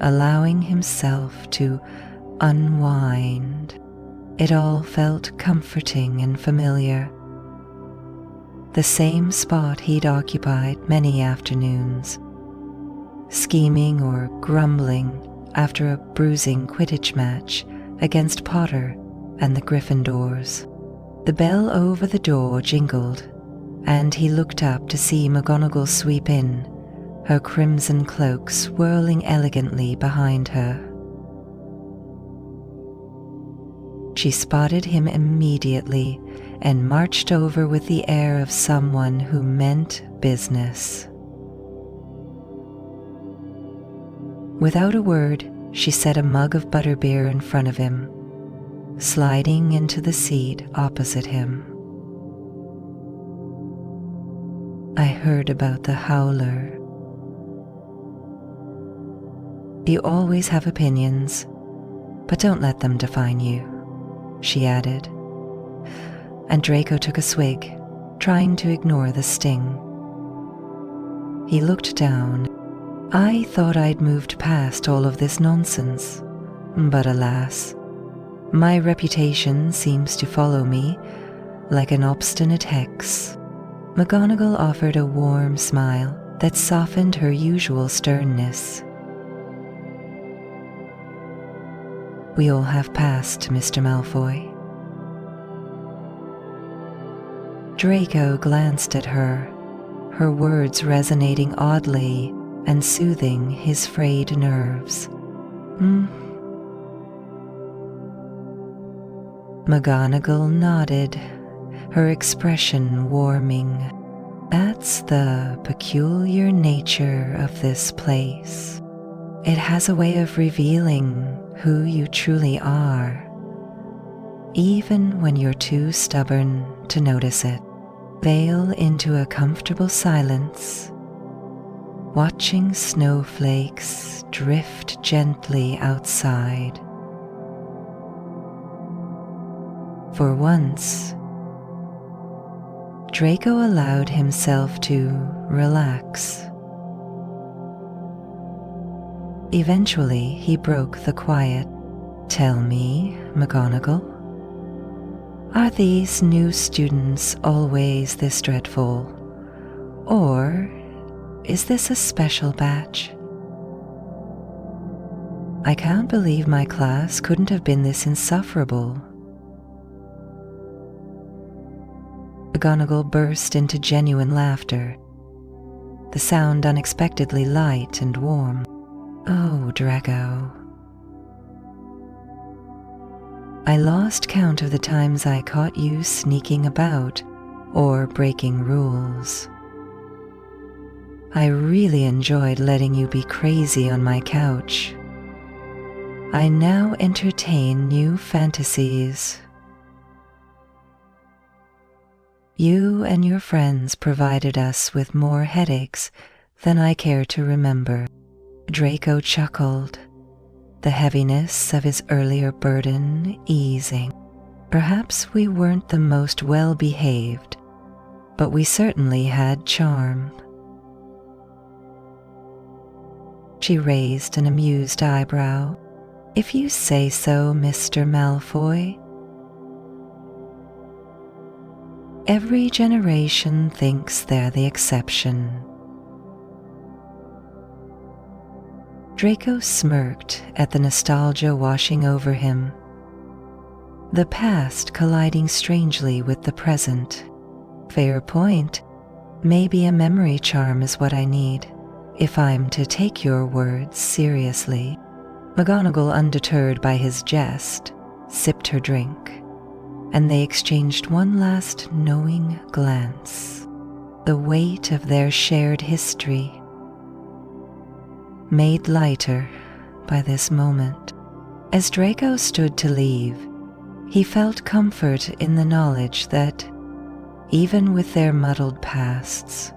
allowing himself to unwind. It all felt comforting and familiar. The same spot he'd occupied many afternoons, scheming or grumbling after a bruising Quidditch match against Potter and the Gryffindors. The bell over the door jingled, and he looked up to see McGonagall sweep in, her crimson cloak swirling elegantly behind her. She spotted him immediately and marched over with the air of someone who meant business. Without a word, she set a mug of butterbeer in front of him, sliding into the seat opposite him. I heard about the Howler. You always have opinions, but don't let them define you, she added. And Draco took a swig, trying to ignore the sting. He looked down. I thought I'd moved past all of this nonsense, but alas, my reputation seems to follow me like an obstinate hex. McGonagall offered a warm smile that softened her usual sternness. We all have passed, Mr. Malfoy. Draco glanced at her, her words resonating oddly and soothing his frayed nerves. McGonagall nodded, her expression warming. That's the peculiar nature of this place. It has a way of revealing who you truly are, even when you're too stubborn to notice it. Veil into a comfortable silence, watching snowflakes drift gently outside. For once, Draco allowed himself to relax. Eventually, he broke the quiet. Tell me, McGonagall, are these new students always this dreadful, or is this a special batch? I can't believe my class couldn't have been this insufferable. McGonagall burst into genuine laughter, the sound unexpectedly light and warm. Oh, Draco. I lost count of the times I caught you sneaking about or breaking rules. I really enjoyed letting you be crazy on my couch. I now entertain new fantasies. You and your friends provided us with more headaches than I care to remember. Draco chuckled, the heaviness of his earlier burden easing. Perhaps we weren't the most well-behaved, but we certainly had charm. She raised an amused eyebrow. If you say so, Mr. Malfoy. Every generation thinks they're the exception. Draco smirked at the nostalgia washing over him, the past colliding strangely with the present. Fair point. Maybe a memory charm is what I need, if I'm to take your words seriously. McGonagall, undeterred by his jest, sipped her drink, and they exchanged one last knowing glance. The weight of their shared history made lighter by this moment. As Draco stood to leave, he felt comfort in the knowledge that, even with their muddled pasts,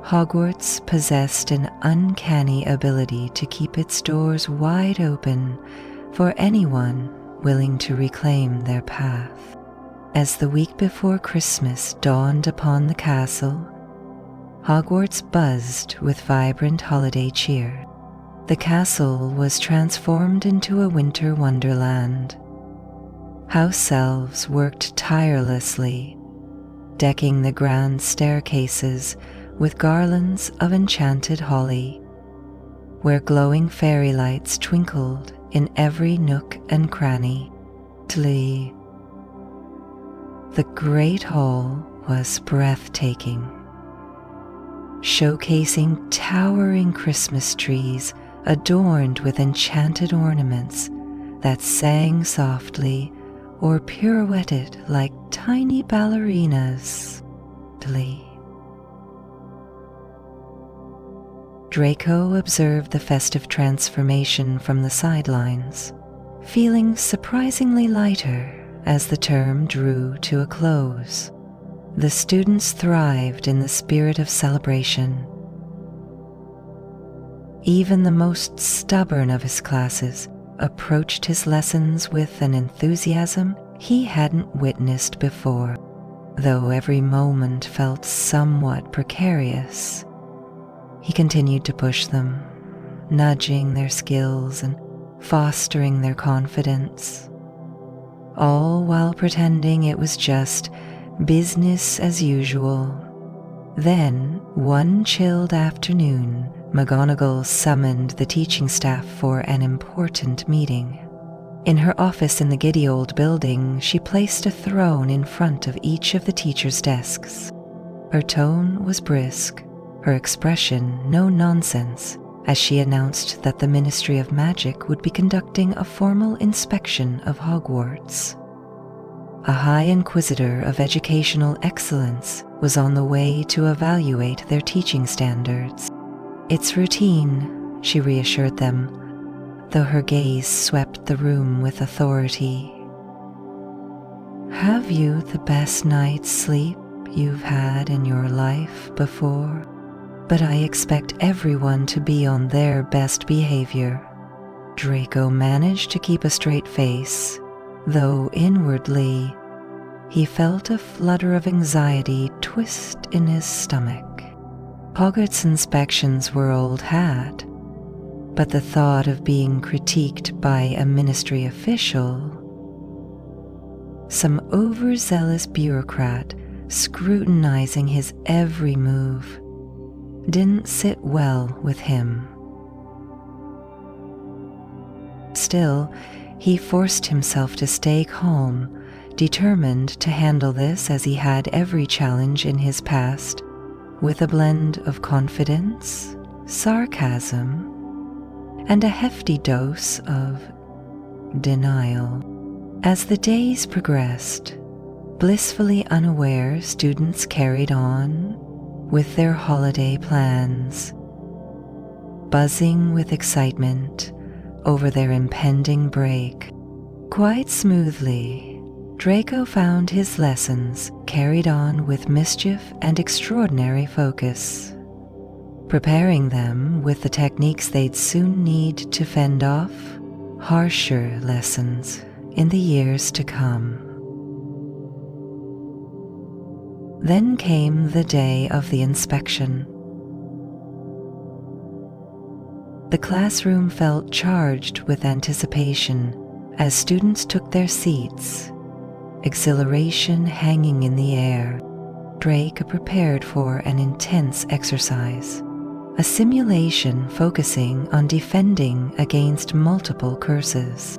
Hogwarts possessed an uncanny ability to keep its doors wide open for anyone willing to reclaim their path. As the week before Christmas dawned upon the castle, Hogwarts buzzed with vibrant holiday cheer. The castle was transformed into a winter wonderland. House elves worked tirelessly, decking the grand staircases with garlands of enchanted holly, where glowing fairy lights twinkled in every nook and cranny. The great hall was breathtaking, showcasing towering Christmas trees adorned with enchanted ornaments that sang softly or pirouetted like tiny ballerinas. Draco observed the festive transformation from the sidelines, feeling surprisingly lighter as the term drew to a close. The students thrived in the spirit of celebration. Even the most stubborn of his classes approached his lessons with an enthusiasm he hadn't witnessed before, though every moment felt somewhat precarious. He continued to push them, nudging their skills and fostering their confidence, all while pretending it was just business as usual. Then, one chilled afternoon, McGonagall summoned the teaching staff for an important meeting. In her office in the giddy old building, she placed a throne in front of each of the teachers' desks. Her tone was brisk, her expression no nonsense, as she announced that the Ministry of Magic would be conducting a formal inspection of Hogwarts. A High Inquisitor of Educational Excellence was on the way to evaluate their teaching standards. "It's routine," she reassured them, though her gaze swept the room with authority. "Have you the best night's sleep you've had in your life before? But I expect everyone to be on their best behavior." Draco managed to keep a straight face, though inwardly he felt a flutter of anxiety twist in his stomach. Hogwarts inspections were old hat, but the thought of being critiqued by a ministry official, some overzealous bureaucrat scrutinizing his every move, didn't sit well with him. Still, he forced himself to stay calm, determined to handle this as he had every challenge in his past, with a blend of confidence, sarcasm, and a hefty dose of denial. As the days progressed, blissfully unaware students carried on with their holiday plans, buzzing with excitement over their impending break. Quite smoothly, Draco found his lessons carried on with mischief and extraordinary focus, preparing them with the techniques they'd soon need to fend off harsher lessons in the years to come. Then came the day of the inspection. The classroom felt charged with anticipation as students took their seats, exhilaration hanging in the air. Draco prepared for an intense exercise, a simulation focusing on defending against multiple curses.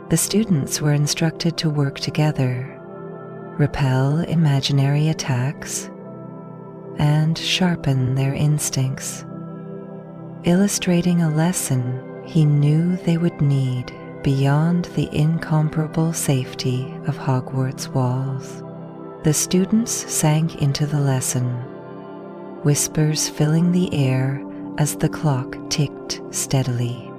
The students were instructed to work together, repel imaginary attacks, and sharpen their instincts, illustrating a lesson he knew they would need beyond the incomparable safety of Hogwarts walls. The students sank into the lesson, whispers filling the air as the clock ticked steadily.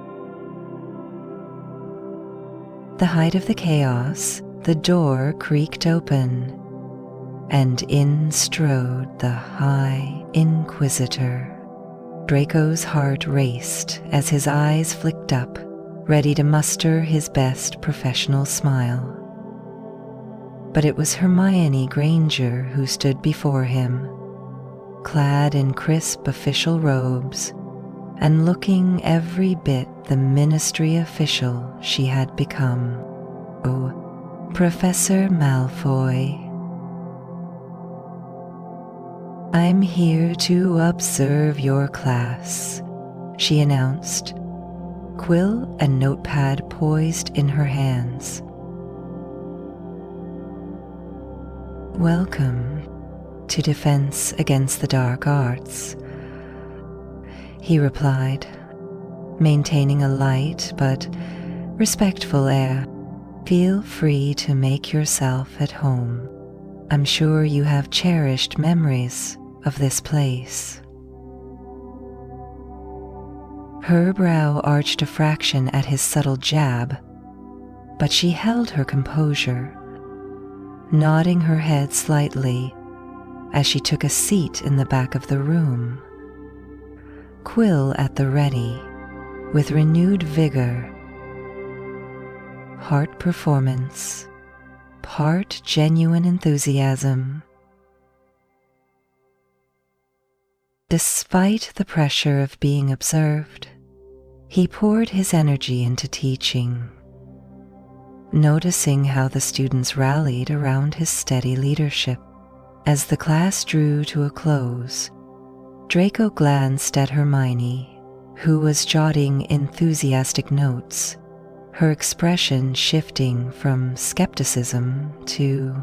The height of the chaos, the door creaked open, and in strode the High Inquisitor. Draco's heart raced as his eyes flicked up, ready to muster his best professional smile. But it was Hermione Granger who stood before him, clad in crisp official robes and looking every bit the ministry official she had become. Oh, Professor Malfoy. I'm here to observe your class, she announced, quill and notepad poised in her hands. Welcome to Defense Against the Dark Arts, he replied, maintaining a light but respectful air. Feel free to make yourself at home. I'm sure you have cherished memories of this place. Her brow arched a fraction at his subtle jab, but she held her composure, nodding her head slightly as she took a seat in the back of the room, quill at the ready, with renewed vigor. Part performance, part genuine enthusiasm. Despite the pressure of being observed, he poured his energy into teaching, noticing how the students rallied around his steady leadership. As the class drew to a close, Draco glanced at Hermione, who was jotting enthusiastic notes, her expression shifting from skepticism to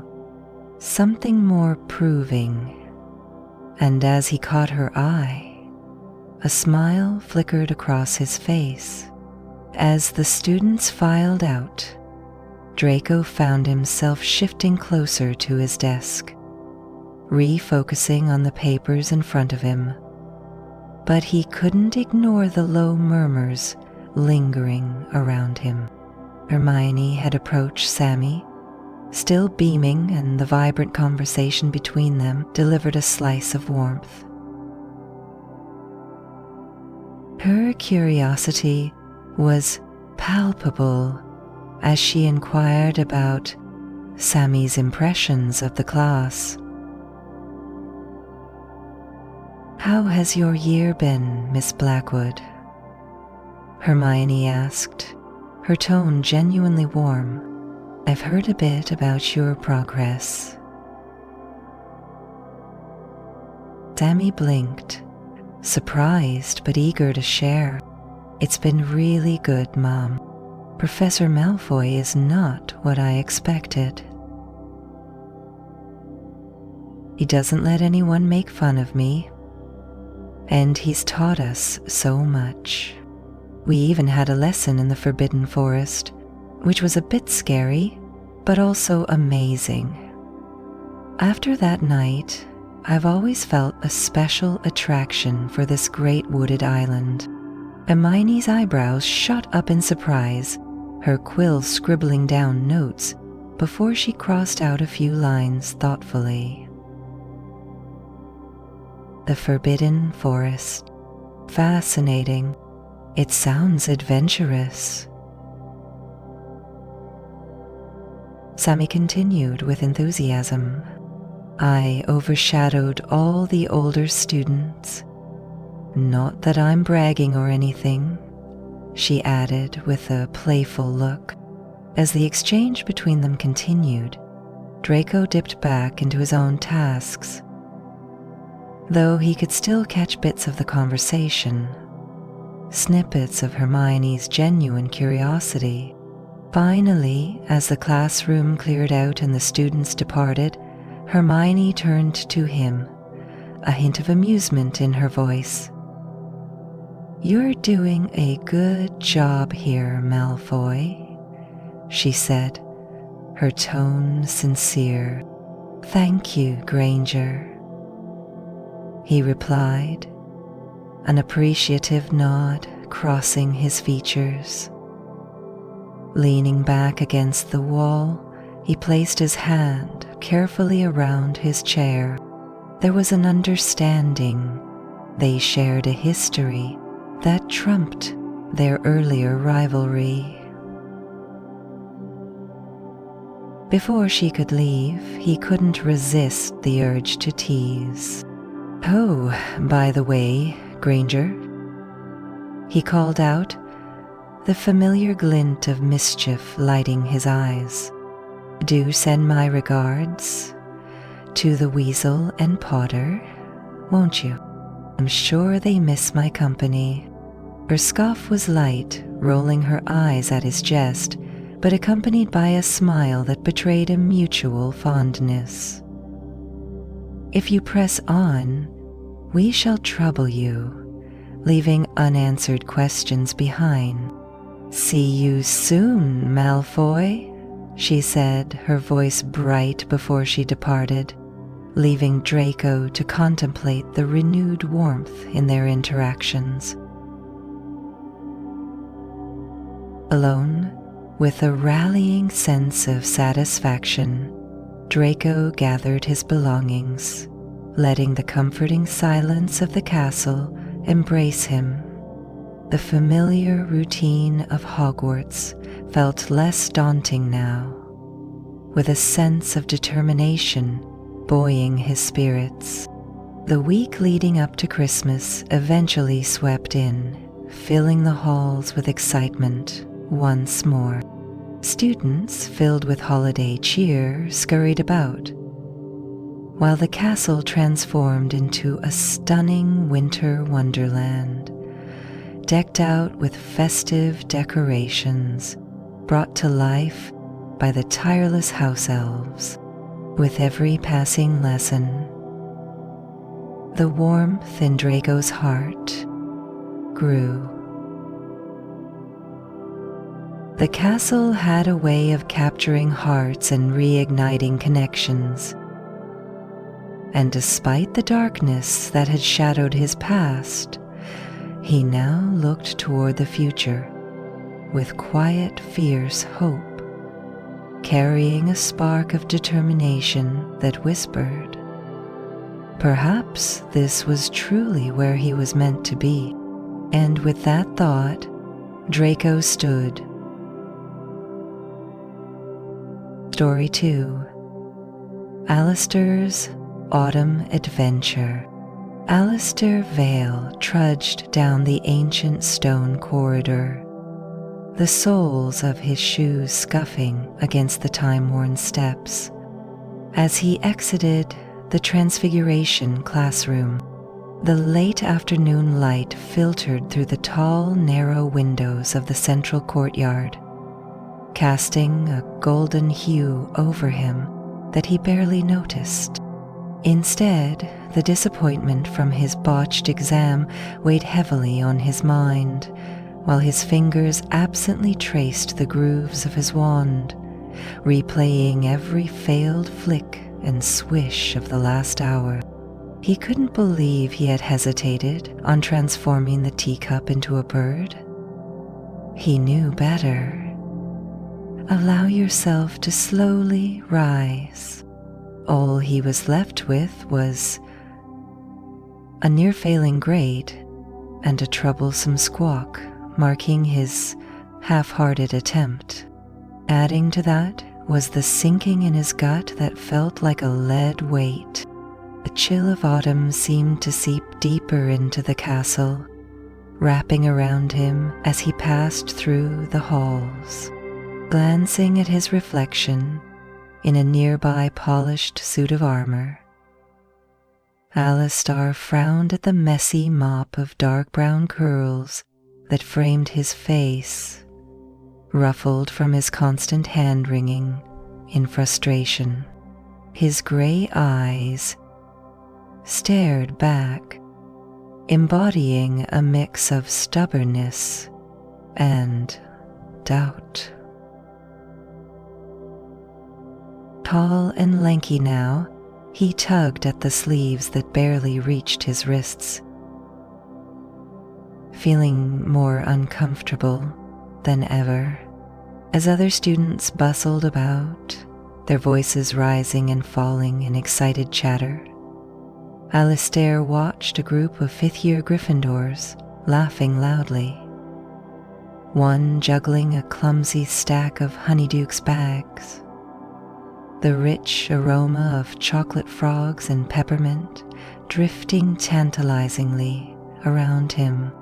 something more proving. And as he caught her eye, a smile flickered across his face. As the students filed out, Draco found himself shifting closer to his desk, refocusing on the papers in front of him. But he couldn't ignore the low murmurs lingering around him. Hermione had approached Sammy, still beaming, and the vibrant conversation between them delivered a slice of warmth. Her curiosity was palpable as she inquired about Sammy's impressions of the class. How has your year been, Miss Blackwood? Hermione asked, her tone genuinely warm. I've heard a bit about your progress. Sammy blinked, surprised but eager to share. It's been really good, Mom. Professor Malfoy is not what I expected. He doesn't let anyone make fun of me, and he's taught us so much. We even had a lesson in the Forbidden Forest, which was a bit scary, but also amazing. After that night, I've always felt a special attraction for this great wooded island. Hermione's eyebrows shot up in surprise, her quill scribbling down notes before she crossed out a few lines thoughtfully. The Forbidden Forest. Fascinating. It sounds adventurous. Sammy continued with enthusiasm. I overshadowed all the older students. Not that I'm bragging or anything, she added with a playful look. As the exchange between them continued, Draco dipped back into his own tasks, though he could still catch bits of the conversation, snippets of Hermione's genuine curiosity. Finally, as the classroom cleared out and the students departed, Hermione turned to him, a hint of amusement in her voice. You're doing a good job here, Malfoy, she said, her tone sincere. Thank you, Granger, he replied, an appreciative nod crossing his features. Leaning back against the wall, he placed his hand carefully around his chair. There was an understanding. They shared a history that trumped their earlier rivalry. Before she could leave, he couldn't resist the urge to tease. "Oh, by the way, Granger," he called out, the familiar glint of mischief lighting his eyes. "Do send my regards to the Weasel and Potter, won't you? I'm sure they miss my company." Her scoff was light, rolling her eyes at his jest, but accompanied by a smile that betrayed a mutual fondness. "If you press on, we shall trouble you, leaving unanswered questions behind. See you soon, Malfoy," she said, her voice bright before she departed, leaving Draco to contemplate the renewed warmth in their interactions. Alone, with a rallying sense of satisfaction, Draco gathered his belongings, letting the comforting silence of the castle embrace him. The familiar routine of Hogwarts felt less daunting now, with a sense of determination buoying his spirits. The week leading up to Christmas eventually swept in, filling the halls with excitement once more. Students filled with holiday cheer scurried about, while the castle transformed into a stunning winter wonderland, decked out with festive decorations brought to life by the tireless house elves. With every passing lesson, the warmth in Draco's heart grew. The castle had a way of capturing hearts and reigniting connections, and despite the darkness that had shadowed his past, he now looked toward the future with quiet, fierce hope, carrying a spark of determination that whispered, perhaps this was truly where he was meant to be. And with that thought, Draco stood. Story 2. Alistair's Autumn Adventure. Alistair Vale trudged down the ancient stone corridor, the soles of his shoes scuffing against the time-worn steps. As he exited the Transfiguration classroom, the late afternoon light filtered through the tall, narrow windows of the central courtyard, casting a golden hue over him that he barely noticed. Instead, the disappointment from his botched exam weighed heavily on his mind, while his fingers absently traced the grooves of his wand, replaying every failed flick and swish of the last hour. He couldn't believe he had hesitated on transforming the teacup into a bird. He knew better. Allow yourself to slowly rise. All he was left with was a near-failing grate and a troublesome squawk marking his half-hearted attempt. Adding to that was the sinking in his gut that felt like a lead weight. The chill of autumn seemed to seep deeper into the castle, wrapping around him as he passed through the halls. Glancing at his reflection in a nearby polished suit of armor, Alistair frowned at the messy mop of dark brown curls that framed his face, ruffled from his constant hand-wringing in frustration. His gray eyes stared back, embodying a mix of stubbornness and doubt. Tall and lanky now, he tugged at the sleeves that barely reached his wrists, feeling more uncomfortable than ever. As other students bustled about, their voices rising and falling in excited chatter, Alistair watched a group of fifth-year Gryffindors laughing loudly, one juggling a clumsy stack of Honeydukes bags. The rich aroma of chocolate frogs and peppermint drifting tantalizingly around him.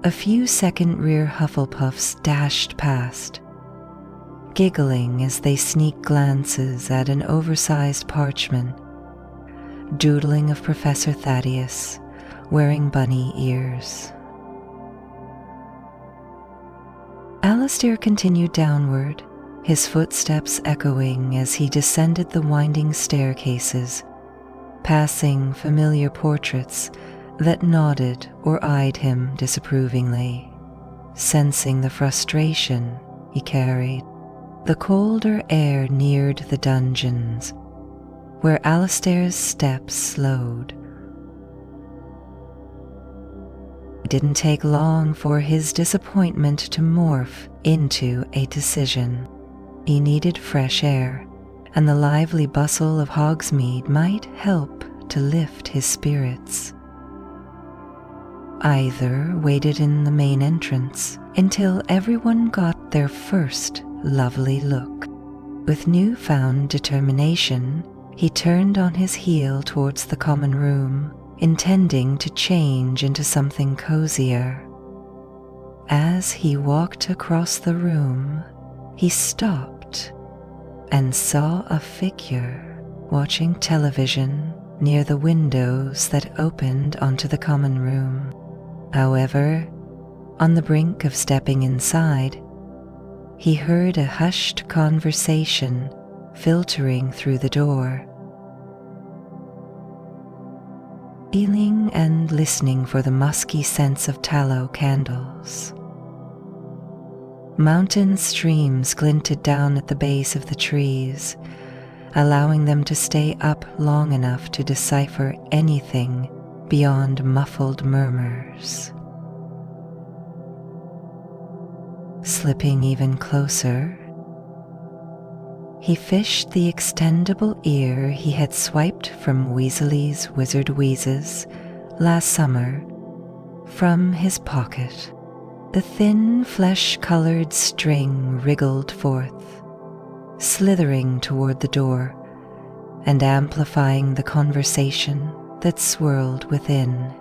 A few second rear Hufflepuffs dashed past, giggling as they sneaked glances at an oversized parchment, doodling of Professor Thaddeus wearing bunny ears. Alistair continued downward, his footsteps echoing as he descended the winding staircases, passing familiar portraits that nodded or eyed him disapprovingly. Sensing the frustration he carried, the colder air neared the dungeons, where Alistair's steps slowed. It didn't take long for his disappointment to morph into a decision. He needed fresh air, and the lively bustle of Hogsmeade might help to lift his spirits. Either waited in the main entrance until everyone got their first lovely look. With newfound determination, he turned on his heel towards the common room, intending to change into something cozier. As he walked across the room, he stopped and saw a figure watching television near the windows that opened onto the common room. However, on the brink of stepping inside, he heard a hushed conversation filtering through the door. Feeling and listening for the musky scents of tallow candles. Mountain streams glinted down at the base of the trees, allowing them to stay up long enough to decipher anything beyond muffled murmurs. Slipping even closer, he fished the extendable ear he had swiped from Weasley's Wizard Wheezes last summer from his pocket. The thin flesh-colored string wriggled forth, slithering toward the door and amplifying the conversation that swirled within.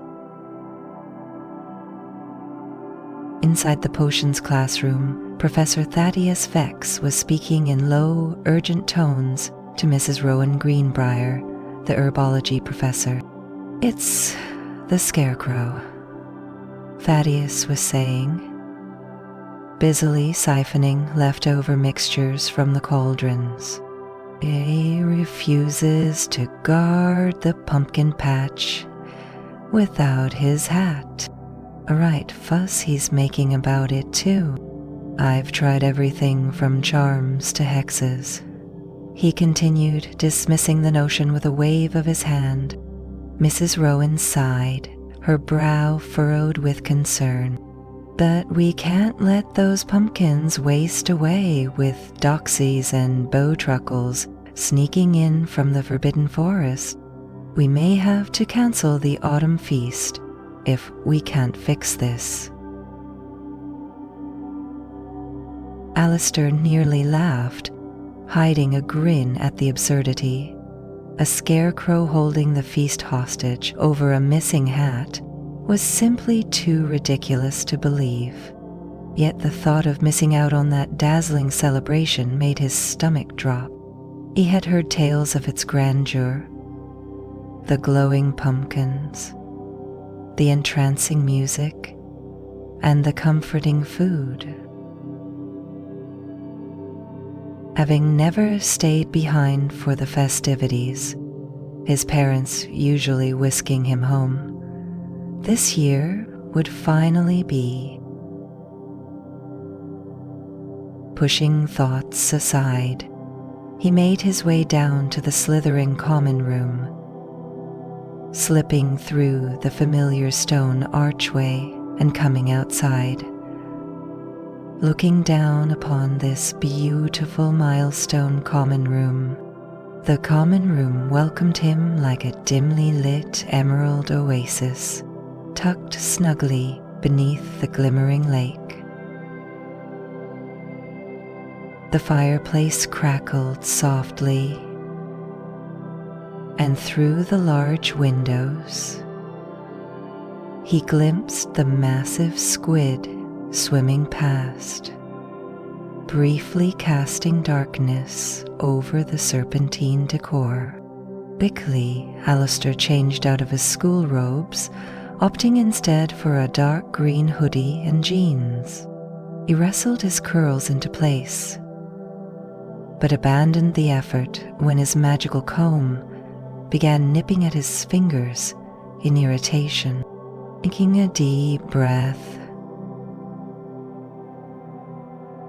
Inside the potions classroom, Professor Thaddeus Vex was speaking in low, urgent tones to Mrs. Rowan Greenbriar, the herbology professor. "It's the Scarecrow," Thaddeus was saying, busily siphoning leftover mixtures from the cauldrons. "He refuses to guard the pumpkin patch without his hat. A right fuss he's making about it, too. I've tried everything from charms to hexes." He continued, dismissing the notion with a wave of his hand. Mrs. Rowan sighed, her brow furrowed with concern. "But we can't let those pumpkins waste away with doxies and bowtruckles sneaking in from the Forbidden Forest. We may have to cancel the autumn feast if we can't fix this." Alistair nearly laughed, hiding a grin at the absurdity. A scarecrow holding the feast hostage over a missing hat was simply too ridiculous to believe. Yet the thought of missing out on that dazzling celebration made his stomach drop. He had heard tales of its grandeur, the glowing pumpkins, the entrancing music, and the comforting food. Having never stayed behind for the festivities, his parents usually whisking him home, this year would finally be. Pushing thoughts aside, he made his way down to the slithering common room, slipping through the familiar stone archway and coming outside. Looking down upon this beautiful milestone common room, the common room welcomed him like a dimly lit emerald oasis, tucked snugly beneath the glimmering lake. The fireplace crackled softly, and through the large windows, he glimpsed the massive squid swimming past, briefly casting darkness over the serpentine decor. Quickly, Alistair changed out of his school robes, opting instead for a dark green hoodie and jeans. He wrestled his curls into place, but abandoned the effort when his magical comb began nipping at his fingers in irritation. Taking a deep breath,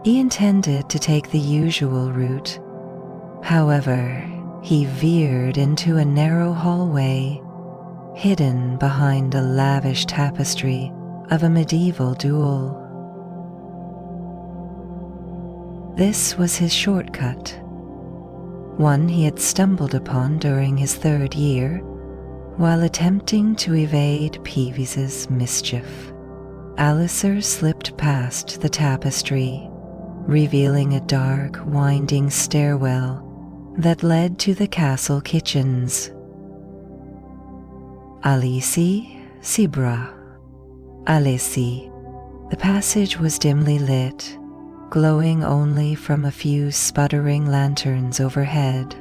he intended to take the usual route. However, he veered into a narrow hallway, hidden behind a lavish tapestry of a medieval duel. This was his shortcut, one he had stumbled upon during his 3rd year while attempting to evade Peevies's mischief. Alistair slipped past the tapestry, revealing a dark, winding stairwell that led to the castle kitchens. Alici, Sibra, Alessi. The passage was dimly lit, glowing only from a few sputtering lanterns overhead.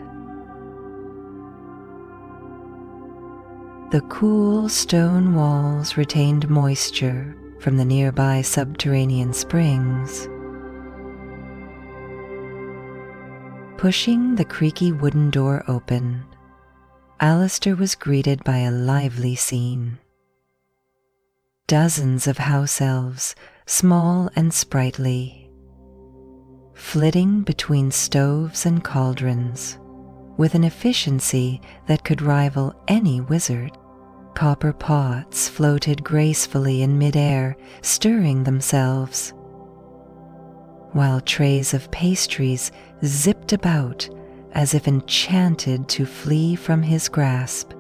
The cool stone walls retained moisture from the nearby subterranean springs. Pushing the creaky wooden door open, Alistair was greeted by a lively scene. Dozens of house elves, small and sprightly, flitting between stoves and cauldrons with an efficiency that could rival any wizard. Copper pots floated gracefully in midair, stirring themselves, while trays of pastries zipped about as if enchanted to flee from his grasp.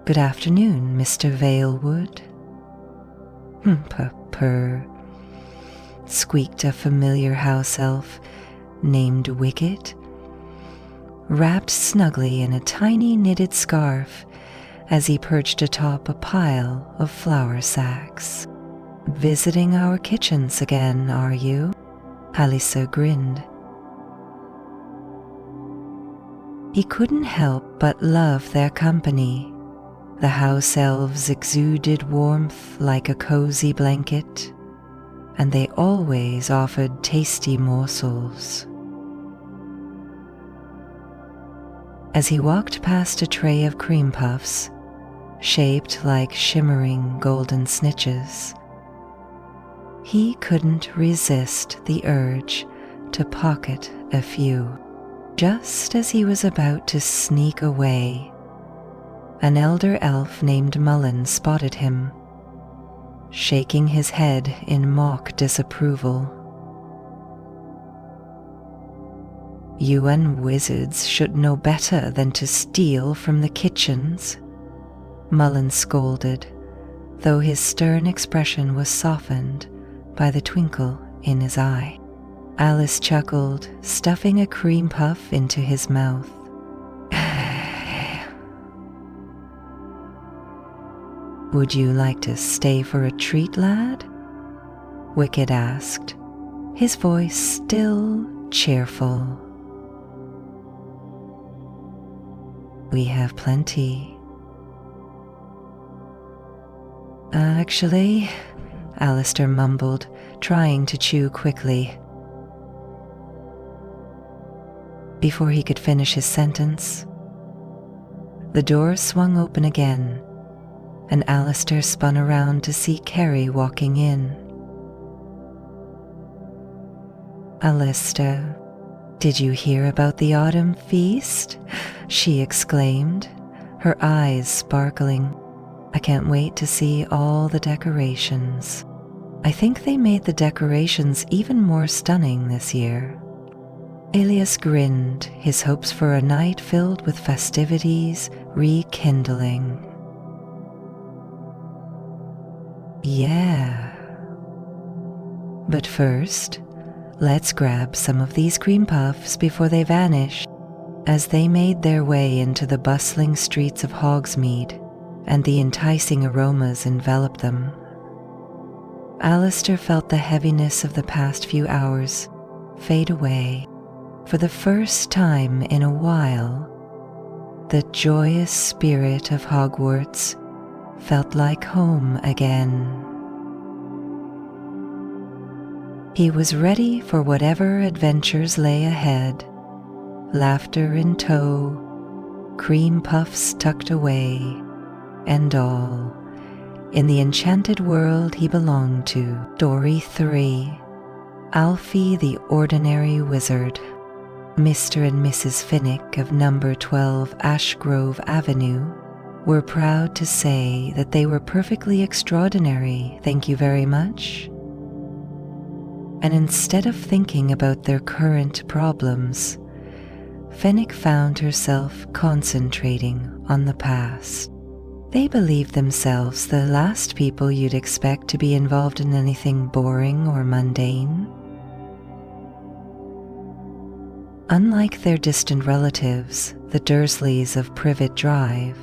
"Good afternoon, Mr. Valewood." Purr, squeaked a familiar house elf named Wicket, wrapped snugly in a tiny knitted scarf as he perched atop a pile of flour sacks. "Visiting our kitchens again, are you?" Alistair grinned. He couldn't help but love their company. The house elves exuded warmth like a cozy blanket, and they always offered tasty morsels. As he walked past a tray of cream puffs, shaped like shimmering golden snitches, he couldn't resist the urge to pocket a few. Just as he was about to sneak away, an elder elf named Mullen spotted him, shaking his head in mock disapproval. "You and wizards should know better than to steal from the kitchens," Mullen scolded, though his stern expression was softened by the twinkle in his eye. Alice chuckled, stuffing a cream puff into his mouth. "Would you like to stay for a treat, lad?" Wicket asked, his voice still cheerful. "We have plenty." "Actually," Alistair mumbled, trying to chew quickly. Before he could finish his sentence, the door swung open again, and Alistair spun around to see Carrie walking in. "Alistair, did you hear about the autumn feast?" she exclaimed, her eyes sparkling. "I can't wait to see all the decorations. I think they made the decorations even more stunning this year." Alias grinned, his hopes for a night filled with festivities rekindling. "Yeah. But first, let's grab some of these cream puffs before they vanish." As they made their way into the bustling streets of Hogsmeade and the enticing aromas enveloped them, Alistair felt the heaviness of the past few hours fade away. For the first time in a while, the joyous spirit of Hogwarts felt like home again. He was ready for whatever adventures lay ahead, laughter in tow, cream puffs tucked away, and all, in the enchanted world he belonged to. Story 3. Alfie the Ordinary Wizard. Mr. and Mrs. Finnick of number 12 Ashgrove Avenue were proud to say that they were perfectly extraordinary, thank you very much. And instead of thinking about their current problems, Finnick found herself concentrating on the past. They believed themselves the last people you'd expect to be involved in anything boring or mundane. Unlike their distant relatives, the Dursleys of Privet Drive,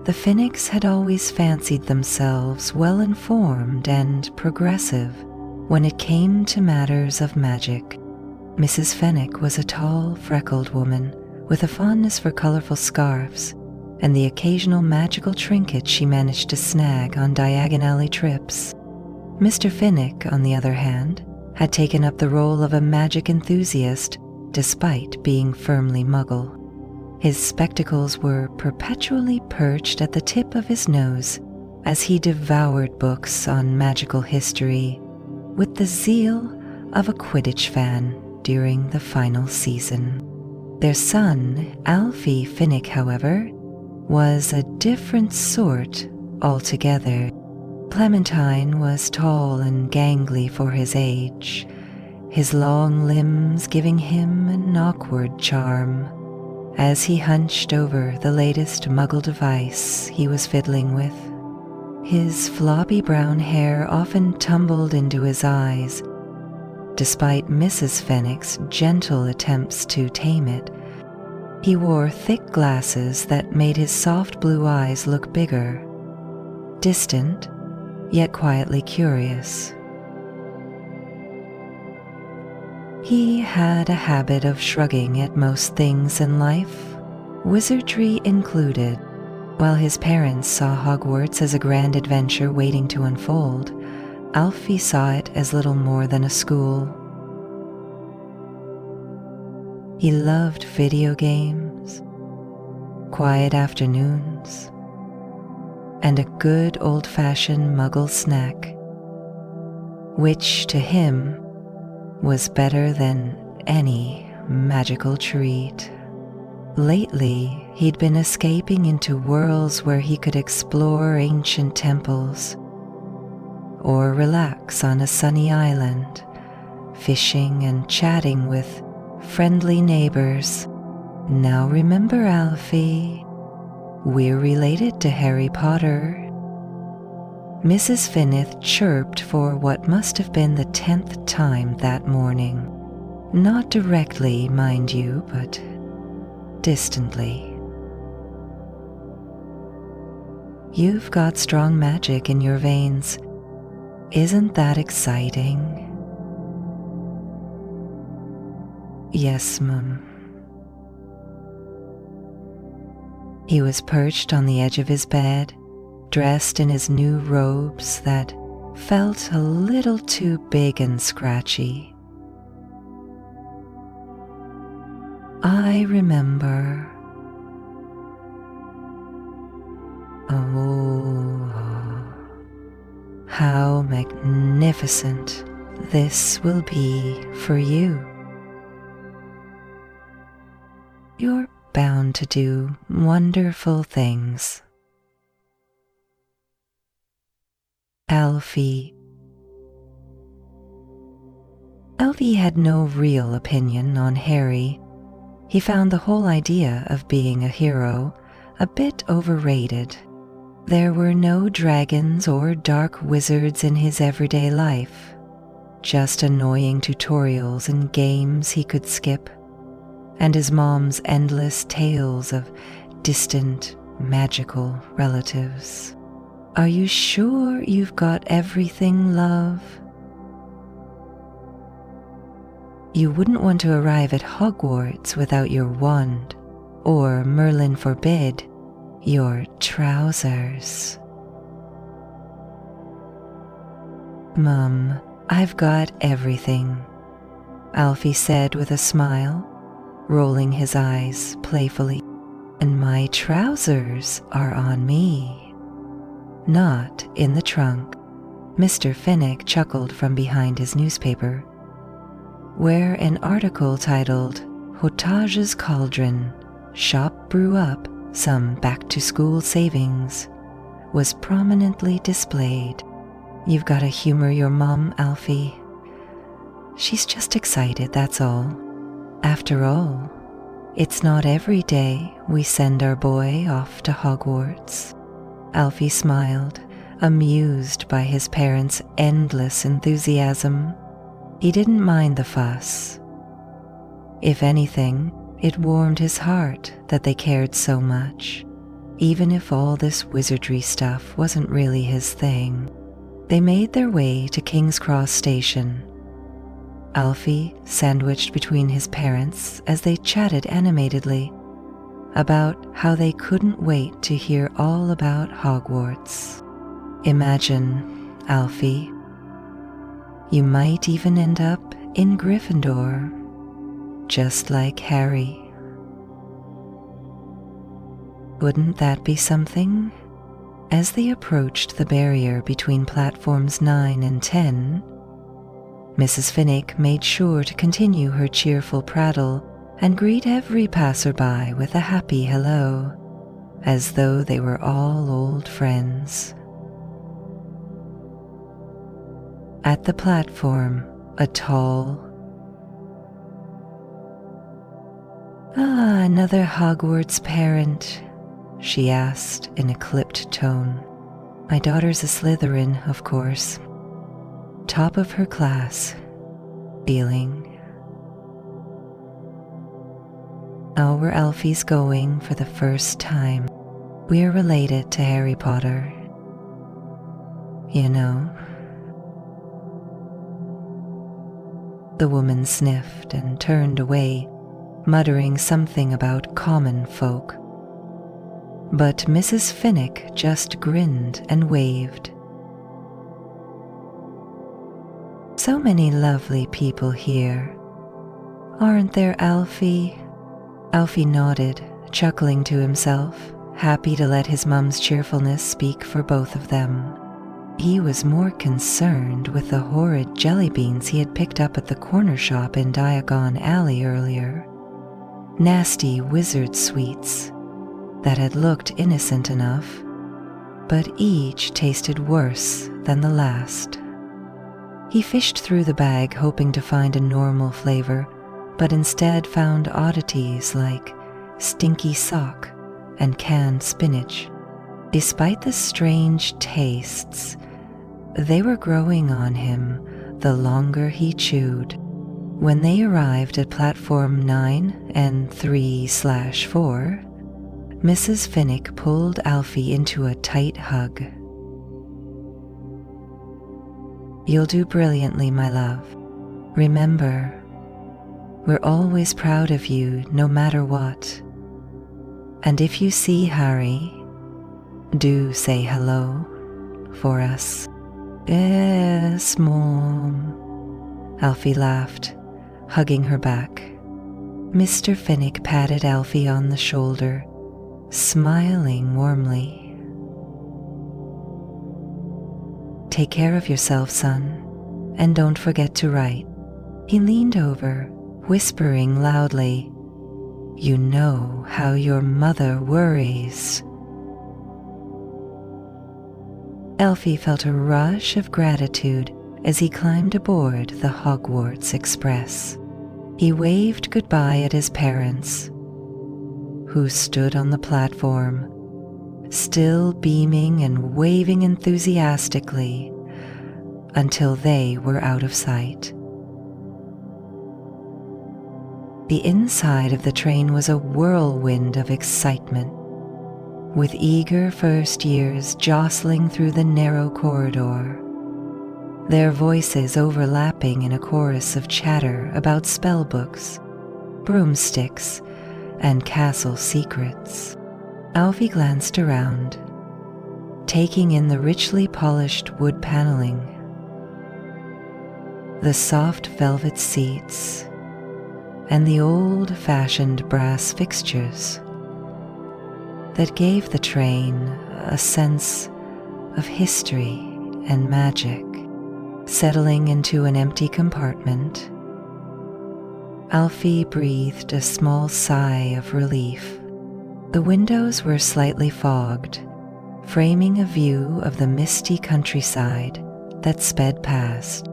the Finnicks had always fancied themselves well-informed and progressive when it came to matters of magic. Mrs. Finnick was a tall, freckled woman with a fondness for colorful scarves and the occasional magical trinket she managed to snag on diagon alley trips. Mr. Finnick, on the other hand, had taken up the role of a magic enthusiast despite being firmly Muggle. His spectacles were perpetually perched at the tip of his nose as he devoured books on magical history with the zeal of a Quidditch fan during the final season. Their son, Alfie Finnick, however, was a different sort altogether. Clementine was tall and gangly for his age, his long limbs giving him an awkward charm as he hunched over the latest Muggle device he was fiddling with. His floppy brown hair often tumbled into his eyes, despite Mrs. Finnick's gentle attempts to tame it. He wore thick glasses that made his soft blue eyes look bigger, distant, yet quietly curious. He had a habit of shrugging at most things in life, wizardry included. While his parents saw Hogwarts as a grand adventure waiting to unfold, Alfie saw it as little more than a school. He loved video games, quiet afternoons, and a good old-fashioned Muggle snack, which to him was better than any magical treat. Lately, he'd been escaping into worlds where he could explore ancient temples or relax on a sunny island, fishing and chatting with friendly neighbors. Now remember, Alfie, we're related to Harry Potter. Mrs. Finnick chirped for what must have been the 10th time that morning. Not directly, mind you, but distantly. You've got strong magic in your veins. Isn't that exciting? Yes, Mum. He was perched on the edge of his bed, dressed in his new robes that felt a little too big and scratchy. I remember. Oh, how magnificent this will be for you. You're bound to do wonderful things. Alfie. Alfie had no real opinion on Harry. He found the whole idea of being a hero a bit overrated. There were no dragons or dark wizards in his everyday life, just annoying tutorials and games he could skip. and his mom's endless tales of distant, magical relatives. "Are you sure you've got everything, love? You wouldn't want to arrive at Hogwarts without your wand, or Merlin forbid, your trousers." "Mum, I've got everything," Alfie said with a smile, rolling his eyes playfully. "And my trousers are on me, not in the trunk." Mr. Finnick chuckled from behind his newspaper, where an article titled "Hotage's Cauldron, Shop Brew Up Some Back-to-School Savings" was prominently displayed. "You've got to humor your mom, Alfie. She's just excited, that's all. After all, it's not every day we send our boy off to Hogwarts." Alfie smiled, amused by his parents' endless enthusiasm. He didn't mind the fuss. If anything, it warmed his heart that they cared so much, even if all this wizardry stuff wasn't really his thing. They made their way to King's Cross Station, Alfie sandwiched between his parents as they chatted animatedly about how they couldn't wait to hear all about Hogwarts. "Imagine, Alfie, you might even end up in Gryffindor, just like Harry. Wouldn't that be something?" As they approached the barrier between platforms 9 and 10, Mrs. Finnick made sure to continue her cheerful prattle and greet every passerby with a happy hello, as though they were all old friends. At the platform, a tall, another Hogwarts parent," she asked in a clipped tone. "My daughter's a Slytherin, of course. Top of her class. Feeling. Our Alfie's going for the first time. We're related to Harry Potter. You know." The woman sniffed and turned away, muttering something about common folk. But Mrs. Finnick just grinned and waved. "So many lovely people here, aren't there, Alfie?" Alfie nodded, chuckling to himself, happy to let his mum's cheerfulness speak for both of them. He was more concerned with the horrid jelly beans he had picked up at the corner shop in Diagon Alley earlier. Nasty wizard sweets that had looked innocent enough, but each tasted worse than the last. He fished through the bag hoping to find a normal flavor, but instead found oddities like stinky sock and canned spinach. Despite the strange tastes, they were growing on him the longer he chewed. When they arrived at platform 9 and 3/4, Mrs. Finnick pulled Alfie into a tight hug. "You'll do brilliantly, my love. Remember, we're always proud of you no matter what. And if you see Harry, do say hello for us." "Yes, Mom," Alfie laughed, hugging her back. Mr. Finnick patted Alfie on the shoulder, smiling warmly. "Take care of yourself, son, and don't forget to write." He leaned over, whispering loudly, "You know how your mother worries." Alfie felt a rush of gratitude as he climbed aboard the Hogwarts Express. He waved goodbye at his parents, who stood on the platform, still beaming and waving enthusiastically until they were out of sight. The inside of the train was a whirlwind of excitement, with eager first years jostling through the narrow corridor, their voices overlapping in a chorus of chatter about spellbooks, broomsticks, and castle secrets. Alfie glanced around, taking in the richly polished wood paneling, the soft velvet seats, and the old-fashioned brass fixtures that gave the train a sense of history and magic. Settling into an empty compartment, Alfie breathed a small sigh of relief. The windows were slightly fogged, framing a view of the misty countryside that sped past.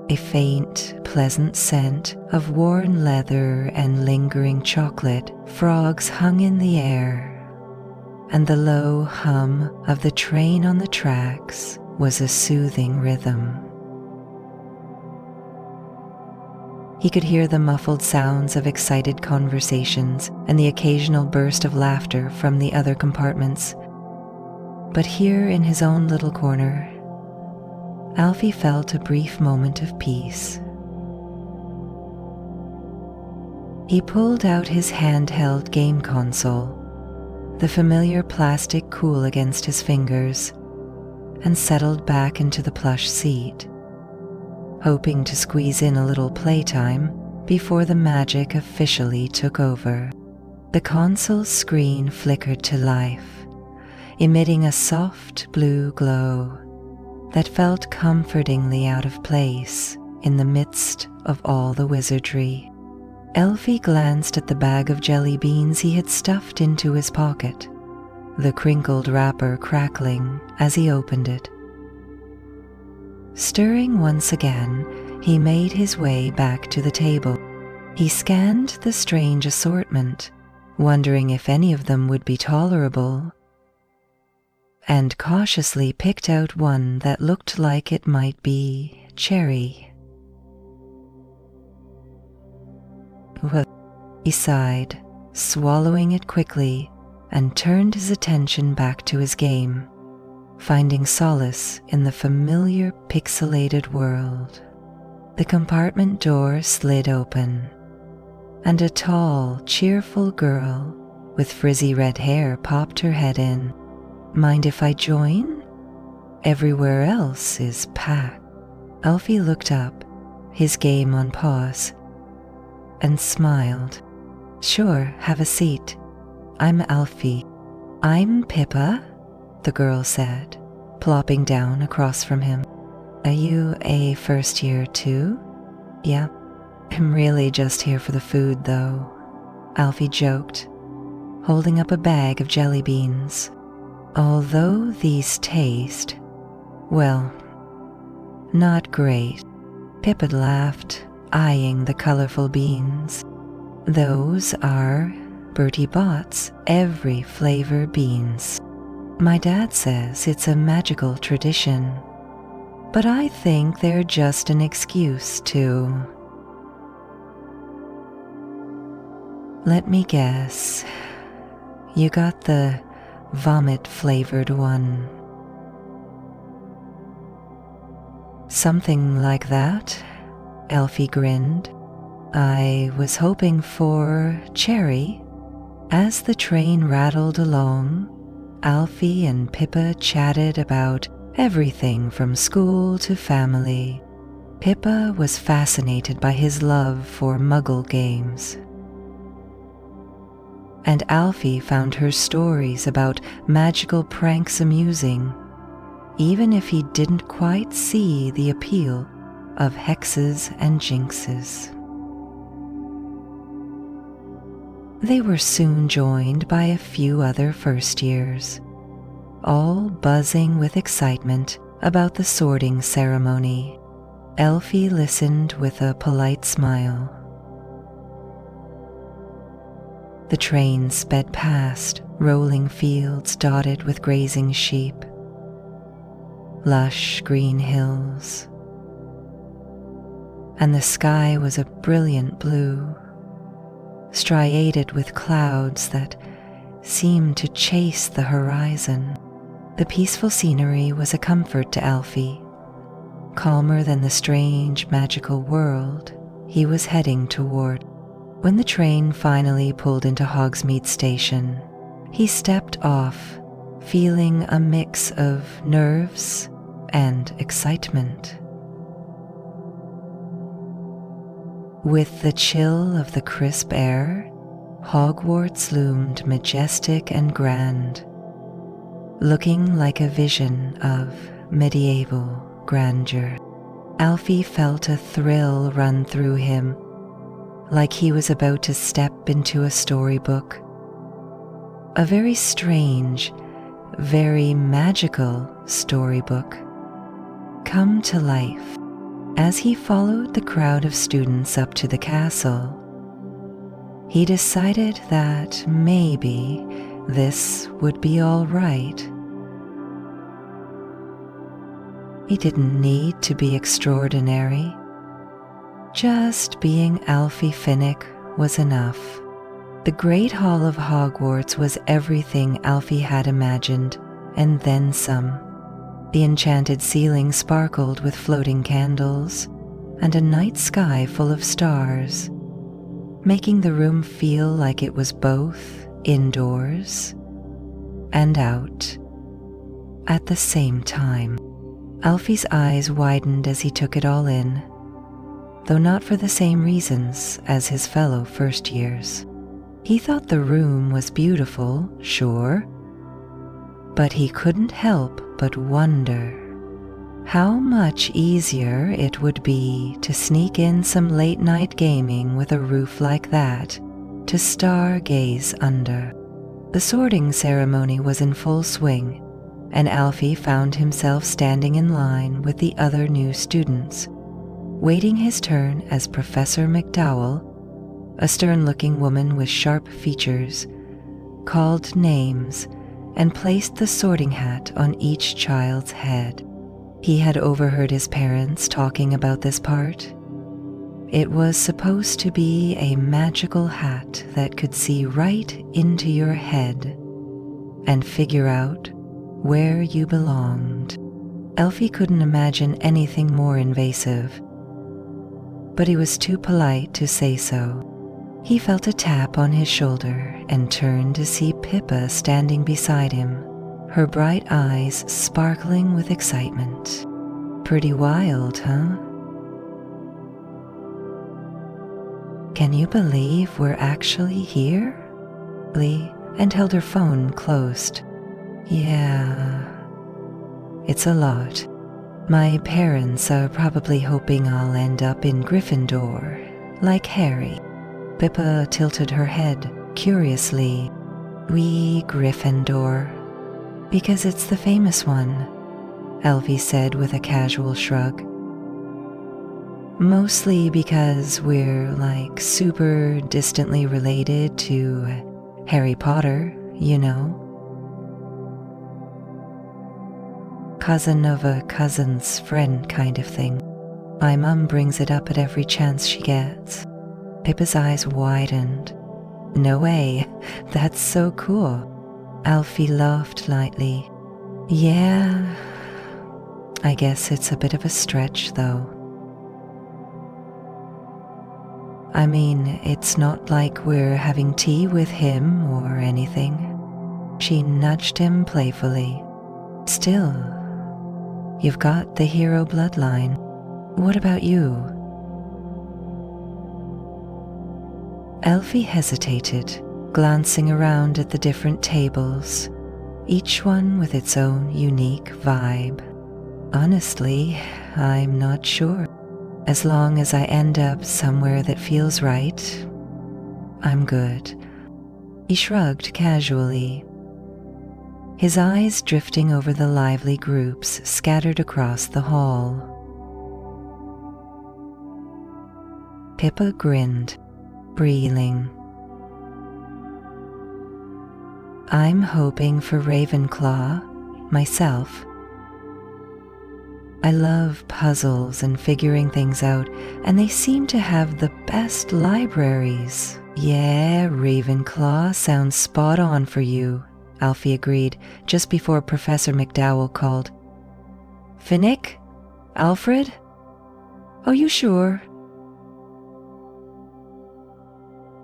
A faint, pleasant scent of worn leather and lingering chocolate frogs hung in the air, and the low hum of the train on the tracks was a soothing rhythm. He could hear the muffled sounds of excited conversations and the occasional burst of laughter from the other compartments. But here in his own little corner, Alfie felt a brief moment of peace. He pulled out his handheld game console, the familiar plastic cool against his fingers, and settled back into the plush seat, hoping to squeeze in a little playtime before the magic officially took over. The console's screen flickered to life, emitting a soft blue glow that felt comfortingly out of place in the midst of all the wizardry. Alfie glanced at the bag of jelly beans he had stuffed into his pocket, the crinkled wrapper crackling as he opened it. Stirring once again, he made his way back to the table. He scanned the strange assortment, wondering if any of them would be tolerable, and cautiously picked out one that looked like it might be cherry. He sighed, swallowing it quickly, and turned his attention back to his game, finding solace in the familiar pixelated world. The compartment door slid open, and a tall, cheerful girl with frizzy red hair popped her head in. "Mind if I join? Everywhere else is packed." Alfie looked up, his game on pause, and smiled. "Sure, have a seat. I'm Alfie." "I'm Pippa," the girl said, plopping down across from him. "Are you a first year too?" "Yeah. I'm really just here for the food, though," Alfie joked, holding up a bag of jelly beans. "Although these taste, well, not great," Pippa laughed, eyeing the colorful beans. "Those are Bertie Bott's every flavor beans. My dad says it's a magical tradition, but I think they're just an excuse to..." "Let me guess. You got the vomit-flavored one." "Something like that," Alfie grinned. "I was hoping for cherry." As the train rattled along, Alfie and Pippa chatted about everything from school to family. Pippa was fascinated by his love for Muggle games, and Alfie found her stories about magical pranks amusing, even if he didn't quite see the appeal of hexes and jinxes. They were soon joined by a few other first years, all buzzing with excitement about the sorting ceremony. Alfie listened with a polite smile. The train sped past rolling fields dotted with grazing sheep, lush green hills, and the sky was a brilliant blue, striated with clouds that seemed to chase the horizon. The peaceful scenery was a comfort to Alfie, calmer than the strange, magical world he was heading toward. When the train finally pulled into Hogsmeade Station, he stepped off, feeling a mix of nerves and excitement. With the chill of the crisp air, Hogwarts loomed majestic and grand, looking like a vision of medieval grandeur. Alfie felt a thrill run through him, like he was about to step into a storybook. A very strange, very magical storybook come to life. As he followed the crowd of students up to the castle, he decided that maybe this would be all right. He didn't need to be extraordinary. Just being Alfie Finnick was enough. The Great Hall of Hogwarts was everything Alfie had imagined, and then some. The enchanted ceiling sparkled with floating candles, and a night sky full of stars, making the room feel like it was both indoors and out at the same time. Alfie's eyes widened as he took it all in, though not for the same reasons as his fellow first years. He thought the room was beautiful, sure, but he couldn't help but wonder how much easier it would be to sneak in some late-night gaming with a roof like that to stargaze under. The sorting ceremony was in full swing, and Alfie found himself standing in line with the other new students, waiting his turn as Professor McDowell, a stern-looking woman with sharp features, called names and placed the sorting hat on each child's head. He had overheard his parents talking about this part. It was supposed to be a magical hat that could see right into your head and figure out where you belonged. Alfie couldn't imagine anything more invasive, but he was too polite to say so. He felt a tap on his shoulder and turned to see Pippa standing beside him, her bright eyes sparkling with excitement. Pretty wild, huh? Can you believe we're actually here? And held her phone closed. Yeah, it's a lot. My parents are probably hoping I'll end up in Gryffindor, like Harry. Pippa tilted her head curiously. We Gryffindor, because it's the famous one, Alfie said with a casual shrug. Mostly because we're like super distantly related to Harry Potter, you know. Cousin of a cousin's friend kind of thing. My mum brings it up at every chance she gets. Pippa's eyes widened. No way, that's so cool. Alfie laughed lightly. Yeah, I guess it's a bit of a stretch though. I mean, it's not like we're having tea with him or anything. She nudged him playfully. Still, you've got the hero bloodline. What about you? Alfie hesitated, glancing around at the different tables, each one with its own unique vibe. Honestly, I'm not sure. As long as I end up somewhere that feels right, I'm good. He shrugged casually, his eyes drifting over the lively groups scattered across the hall. Pippa grinned, breathing. I'm hoping for Ravenclaw, myself. I love puzzles and figuring things out, and they seem to have the best libraries, Yeah, Ravenclaw sounds spot on for you, Alfie agreed just before Professor McDowell called. Finnick? Alfred? Oh, you sure?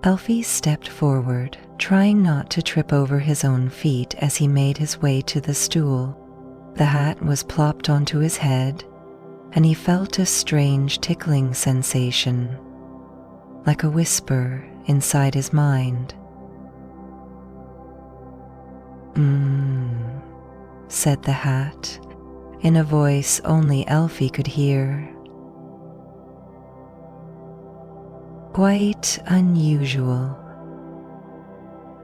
Alfie stepped forward, trying not to trip over his own feet as he made his way to the stool. The hat was plopped onto his head, and he felt a strange tickling sensation, like a whisper inside his mind. Said the hat, in a voice only Alfie could hear. Quite unusual.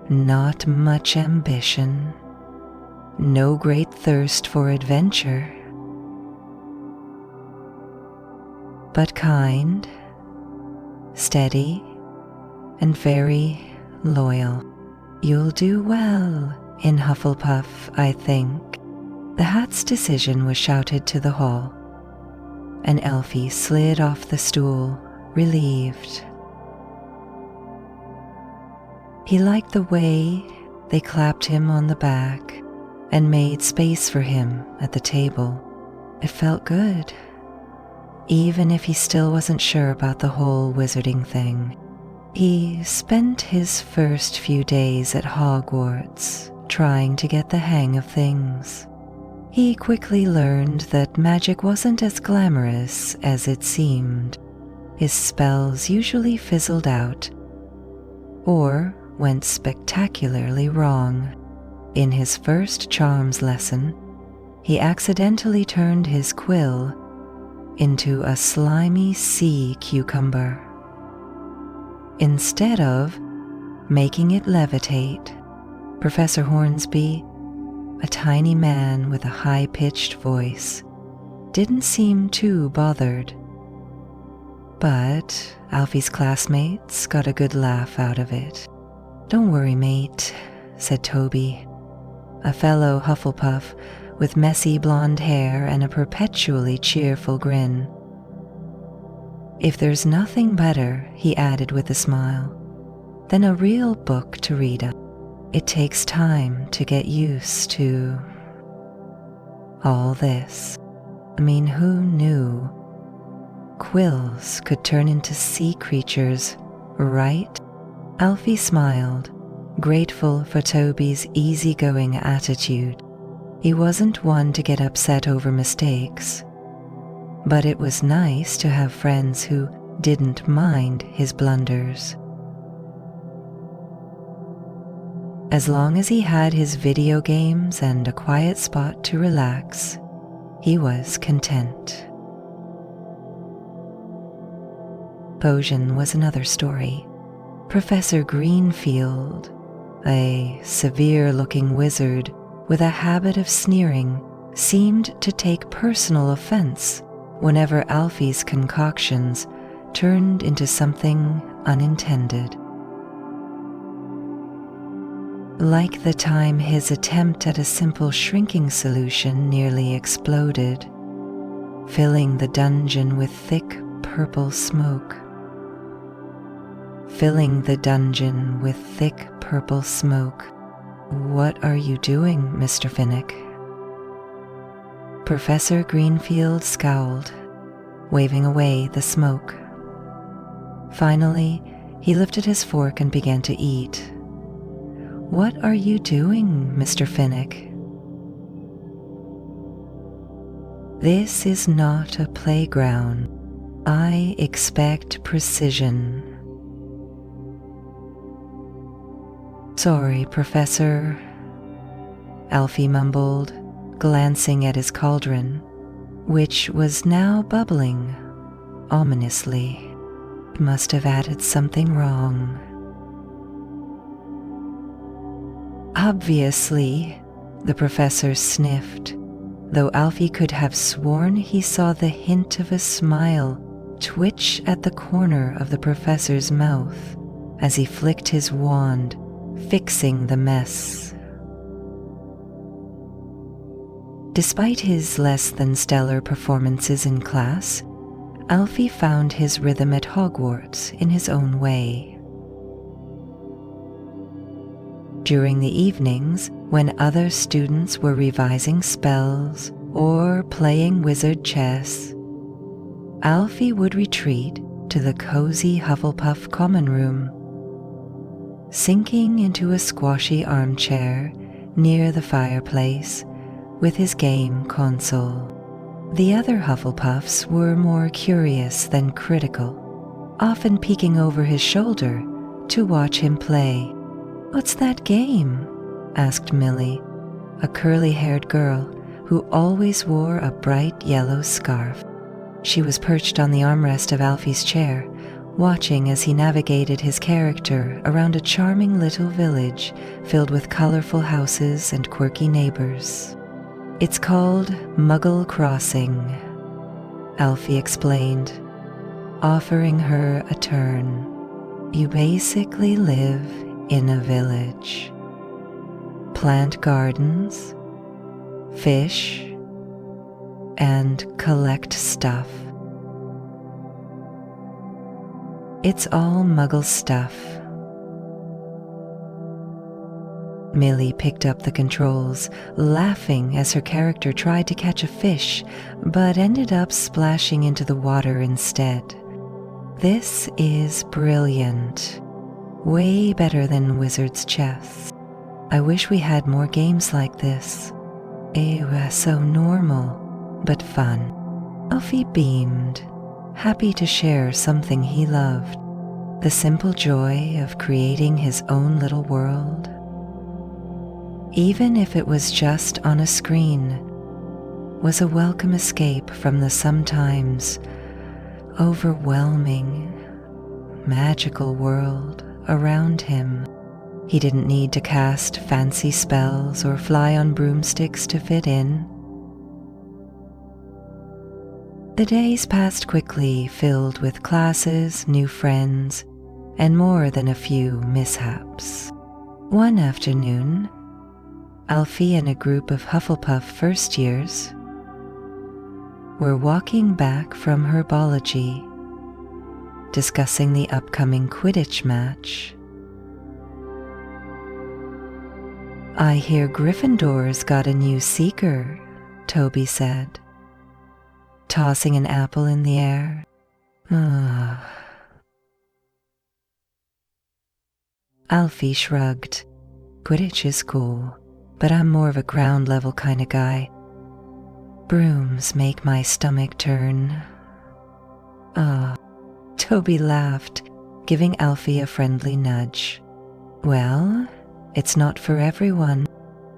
Not much ambition. No great thirst for adventure. But kind, steady, and very loyal. You'll do well in Hufflepuff, I think. The hat's decision was shouted to the hall, and Alfie slid off the stool, relieved. He liked the way they clapped him on the back and made space for him at the table. It felt good, even if he still wasn't sure about the whole wizarding thing. He spent his first few days at Hogwarts trying to get the hang of things. He quickly learned that magic wasn't as glamorous as it seemed. His spells usually fizzled out or went spectacularly wrong. In his first charms lesson, he accidentally turned his quill into a slimy sea cucumber. Instead of making it levitate, Professor Hornsby, a tiny man with a high-pitched voice, didn't seem too bothered. But Alfie's classmates got a good laugh out of it. Don't worry, mate, said Toby, a fellow Hufflepuff with messy blonde hair and a perpetually cheerful grin. If there's nothing better, he added with a smile, than a real book to read up, it takes time to get used to all this. I mean, who knew quills could turn into sea creatures, right? Alfie smiled, grateful for Toby's easygoing attitude. He wasn't one to get upset over mistakes, but it was nice to have friends who didn't mind his blunders. As long as he had his video games and a quiet spot to relax, he was content. Potion was another story. Professor Greenfield, a severe-looking wizard with a habit of sneering, seemed to take personal offense whenever Alfie's concoctions turned into something unintended. Like the time his attempt at a simple shrinking solution nearly exploded, filling the dungeon with thick purple smoke. Filling the dungeon with thick purple smoke. What are you doing, Mr. Finnick? Professor Greenfield scowled, waving away the smoke. Finally, he lifted his fork and began to eat. What are you doing, Mr. Finnick? This is not a playground. I expect precision. Sorry, Professor, Alfie mumbled, glancing at his cauldron, which was now bubbling ominously. Must have added something wrong. Obviously, the professor sniffed, though Alfie could have sworn he saw the hint of a smile twitch at the corner of the professor's mouth as he flicked his wand, fixing the mess. Despite his less than stellar performances in class, Alfie found his rhythm at Hogwarts in his own way. During the evenings, when other students were revising spells or playing wizard chess, Alfie would retreat to the cozy Hufflepuff common room, sinking into a squashy armchair near the fireplace with his game console. The other Hufflepuffs were more curious than critical, often peeking over his shoulder to watch him play. "What's that game?" asked Millie, a curly-haired girl who always wore a bright yellow scarf. She was perched on the armrest of Alfie's chair, watching as he navigated his character around a charming little village filled with colorful houses and quirky neighbors. "It's called Muggle Crossing," Alfie explained, offering her a turn. "You basically live in a village. Plant gardens, fish, and collect stuff. It's all Muggle stuff." Millie picked up the controls, laughing as her character tried to catch a fish, but ended up splashing into the water instead. "This is brilliant. Way better than Wizard's Chess. I wish we had more games like this. It was so normal, but fun." Alfie beamed, happy to share something he loved, the simple joy of creating his own little world. Even if it was just on a screen, was a welcome escape from the sometimes overwhelming, magical world around him. He didn't need to cast fancy spells or fly on broomsticks to fit in. The days passed quickly, filled with classes, new friends, and more than a few mishaps. One afternoon, Alfie and a group of Hufflepuff first years were walking back from herbology, discussing the upcoming Quidditch match. "I hear Gryffindor's got a new seeker," Toby said, tossing an apple in the air. Alfie shrugged. "Quidditch is cool, but I'm more of a ground-level kind of guy. Brooms make my stomach turn." Toby laughed, giving Alfie a friendly nudge. "Well, it's not for everyone.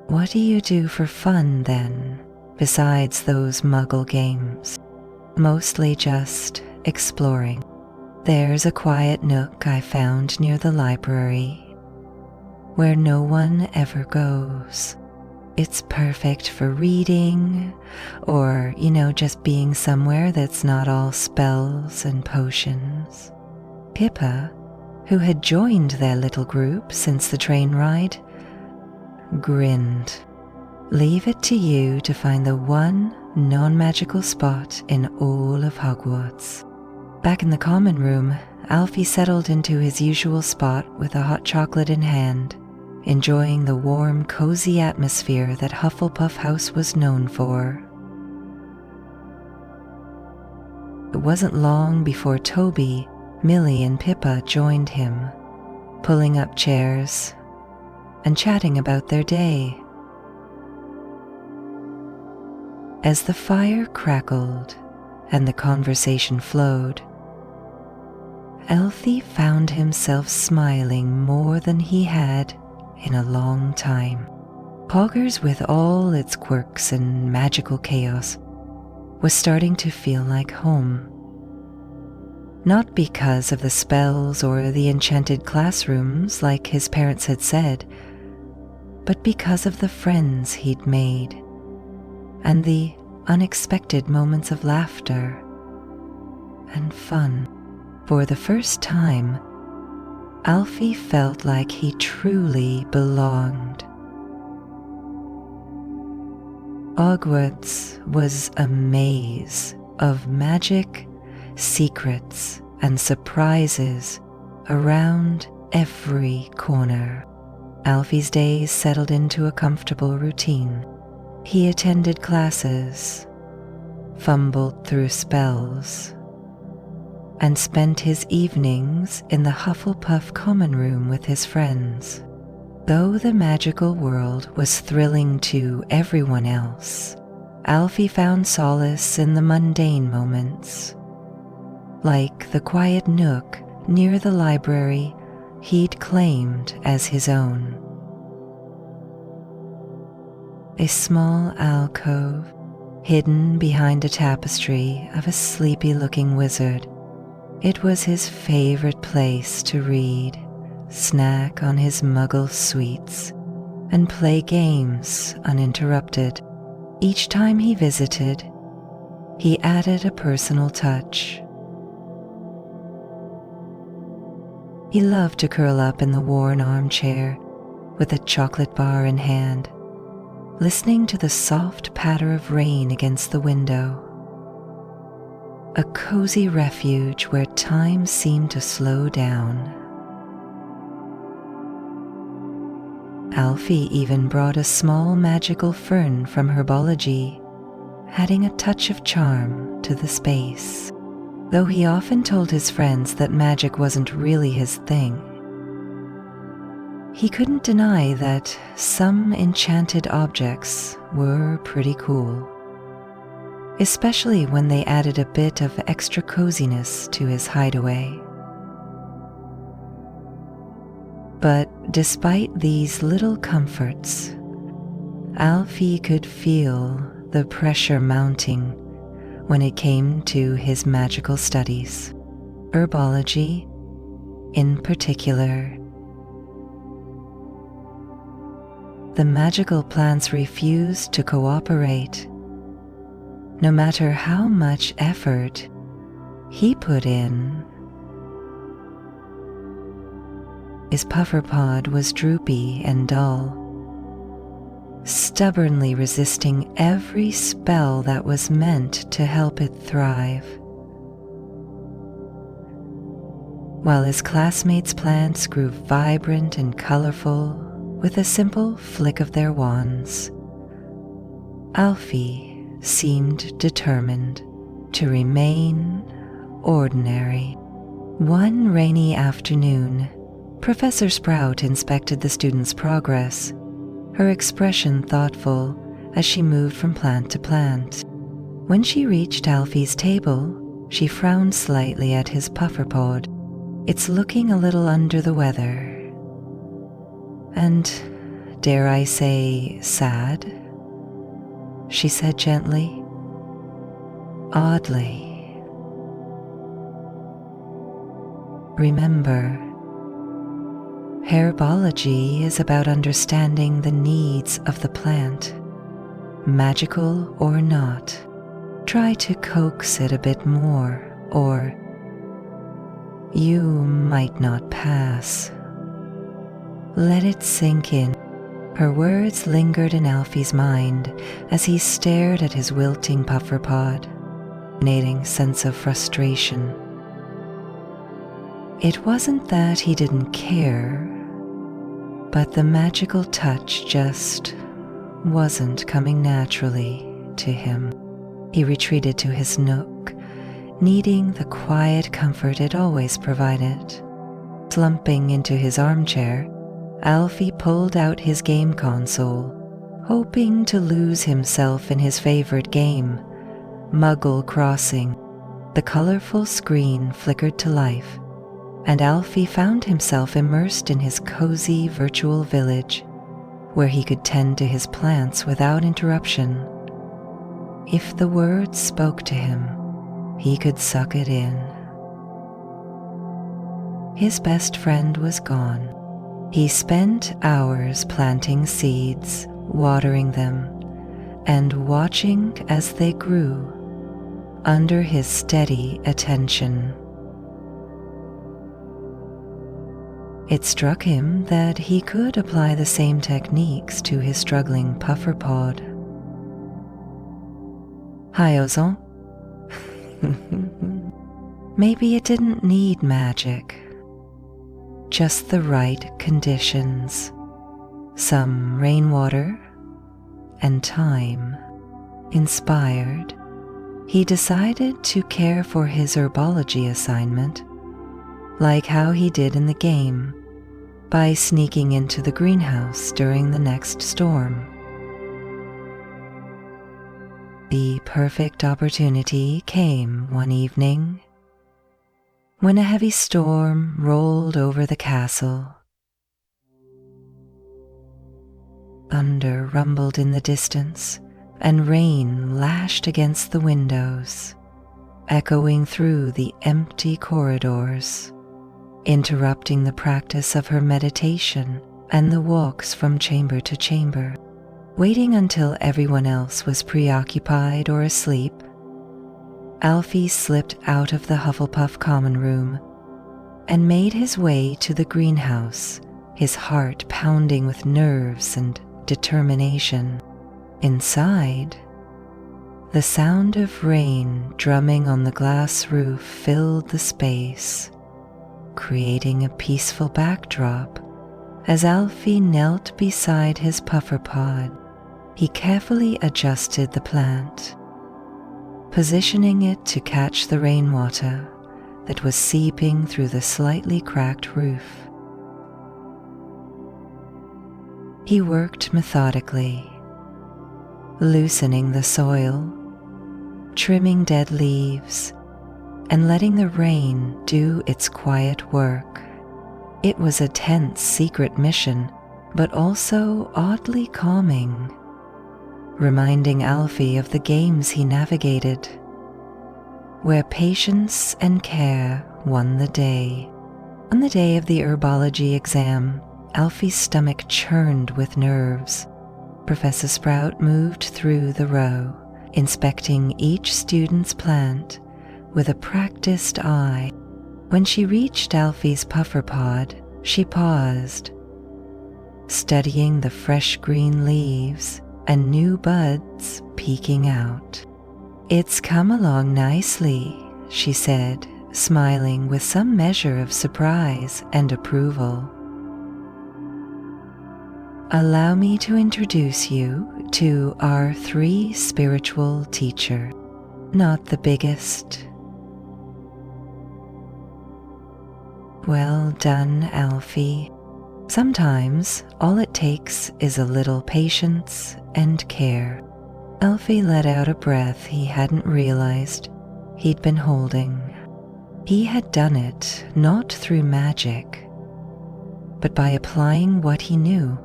What do you do for fun, then, besides those Muggle games?" "Mostly just exploring. There's a quiet nook I found near the library, where no one ever goes. It's perfect for reading, or, just being somewhere that's not all spells and potions." Pippa, who had joined their little group since the train ride, grinned. "Leave it to you to find the one non-magical spot in all of Hogwarts." Back in the common room, Alfie settled into his usual spot with a hot chocolate in hand, enjoying the warm, cozy atmosphere that Hufflepuff House was known for. It wasn't long before Toby, Millie, and Pippa joined him, pulling up chairs and chatting about their day. As the fire crackled and the conversation flowed, Alfie found himself smiling more than he had in a long time. Hogwarts, with all its quirks and magical chaos, was starting to feel like home. Not because of the spells or the enchanted classrooms like his parents had said, but because of the friends he'd made and the unexpected moments of laughter and fun. For the first time, Alfie felt like he truly belonged. Hogwarts was a maze of magic, secrets, and surprises around every corner. Alfie's days settled into a comfortable routine. He attended classes, fumbled through spells, and spent his evenings in the Hufflepuff common room with his friends. Though the magical world was thrilling to everyone else, Alfie found solace in the mundane moments, like the quiet nook near the library he'd claimed as his own. A small alcove hidden behind a tapestry of a sleepy-looking wizard. It was his favorite place to read, snack on his muggle sweets, and play games uninterrupted. Each time he visited, he added a personal touch. He loved to curl up in the worn armchair with a chocolate bar in hand, listening to the soft patter of rain against the window. A cozy refuge where time seemed to slow down. Alfie even brought a small magical fern from herbology, adding a touch of charm to the space. Though he often told his friends that magic wasn't really his thing, he couldn't deny that some enchanted objects were pretty cool, especially when they added a bit of extra coziness to his hideaway. But despite these little comforts, Alfie could feel the pressure mounting when it came to his magical studies, herbology in particular. The magical plants refused to cooperate, no matter how much effort he put in. His puffer pod was droopy and dull, stubbornly resisting every spell that was meant to help it thrive. While his classmates' plants grew vibrant and colorful with a simple flick of their wands, Alfie seemed determined to remain ordinary. One rainy afternoon, Professor Sprout inspected the students' progress, her expression thoughtful as she moved from plant to plant. When she reached Alfie's table, she frowned slightly at his puffer pod. "It's looking a little under the weather. And, dare I say, sad?" she said gently. "Oddly. Remember, herbology is about understanding the needs of the plant, magical or not. Try to coax it a bit more, or you might not pass. Let it sink in." Her words lingered in Alfie's mind as he stared at his wilting puffer pod, an nagging sense of frustration. It wasn't that he didn't care, but the magical touch just wasn't coming naturally to him. He retreated to his nook, needing the quiet comfort it always provided. Slumping into his armchair, Alfie pulled out his game console, hoping to lose himself in his favorite game, Muggle Crossing. The colorful screen flickered to life, and Alfie found himself immersed in his cozy virtual village, where he could tend to his plants without interruption. If the words spoke to him, he could suck it in. His best friend was gone. He spent hours planting seeds, watering them, and watching as they grew under his steady attention. It struck him that he could apply the same techniques to his struggling puffer pod. "Hi, Ozon." Maybe it didn't need magic, just the right conditions. some rainwater, and time. Inspired, he decided to care for his herbology assignment, like how he did in the game, by sneaking into the greenhouse during the next storm. The perfect opportunity came one evening when a heavy storm rolled over the castle. Thunder rumbled in the distance, and rain lashed against the windows, echoing through the empty corridors, interrupting the practice of her meditation and the walks from chamber to chamber. Waiting until everyone else was preoccupied or asleep, Alfie slipped out of the Hufflepuff common room and made his way to the greenhouse, his heart pounding with nerves and determination. Inside, the sound of rain drumming on the glass roof filled the space, creating a peaceful backdrop. As Alfie knelt beside his puffer pod, he carefully adjusted the plant, positioning it to catch the rainwater that was seeping through the slightly cracked roof. He worked methodically, loosening the soil, trimming dead leaves, and letting the rain do its quiet work. It was a tense secret mission, but also oddly calming, reminding Alfie of the games he navigated, where patience and care won the day. On the day of the herbology exam, Alfie's stomach churned with nerves. Professor Sprout moved through the row, inspecting each student's plant with a practiced eye. When she reached Alfie's puffer pod, she paused, studying the fresh green leaves and new buds peeking out. "It's come along nicely," she said, smiling with some measure of surprise and approval. "Allow me to introduce you to our 3 spiritual teacher, not the biggest." "Well done, Alfie. Sometimes all it takes is a little patience and care." Alfie let out a breath he hadn't realized he'd been holding. He had done it not through magic, but by applying what he knew.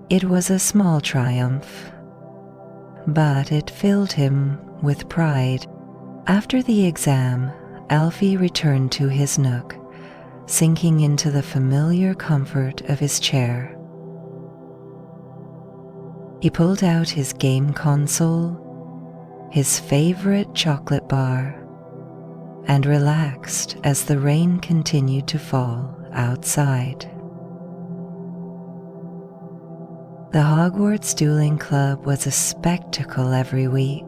It was a small triumph, but it filled him with pride. After the exam, Alfie returned to his nook, sinking into the familiar comfort of his chair. He pulled out his game console, his favorite chocolate bar, and relaxed as the rain continued to fall outside. The Hogwarts Dueling Club was a spectacle every week.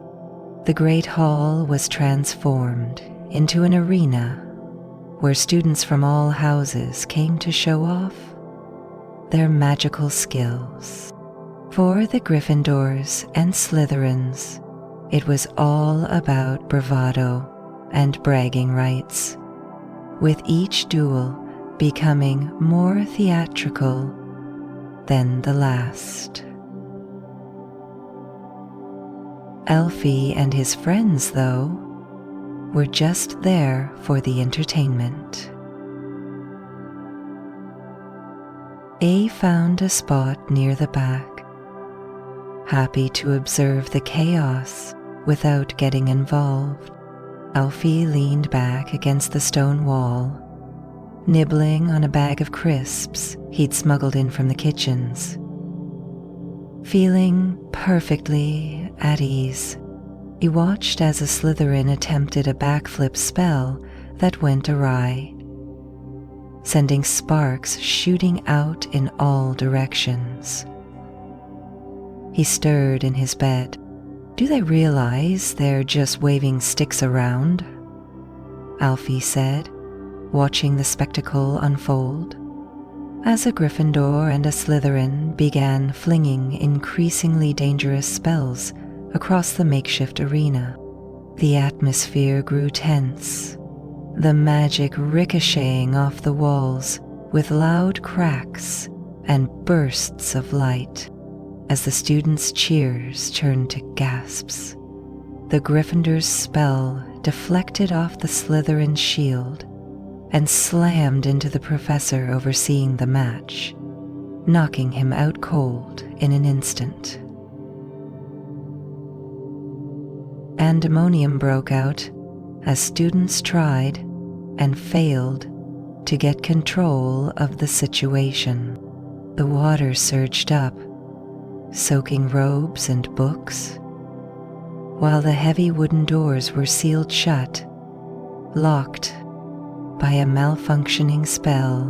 The Great Hall was transformed into an arena where students from all houses came to show off their magical skills. For the Gryffindors and Slytherins, it was all about bravado and bragging rights, with each duel becoming more theatrical than the last. Alfie and his friends, though, were just there for the entertainment. A found a spot near the back, happy to observe the chaos without getting involved. Alfie leaned back against the stone wall, nibbling on a bag of crisps he'd smuggled in from the kitchens. Feeling perfectly at ease, he watched as a Slytherin attempted a backflip spell that went awry, sending sparks shooting out in all directions. He stirred in his bed. "Do they realize they're just waving sticks around?" Alfie said, watching the spectacle unfold. as a Gryffindor and a Slytherin began flinging increasingly dangerous spells across the makeshift arena. The atmosphere grew tense, the magic ricocheting off the walls with loud cracks and bursts of light as the students' cheers turned to gasps. The Gryffindor's spell deflected off the Slytherin's shield and slammed into the professor overseeing the match, knocking him out cold in an instant. Pandemonium broke out as students tried and failed to get control of the situation. The water surged up, soaking robes and books, while the heavy wooden doors were sealed shut, locked by a malfunctioning spell.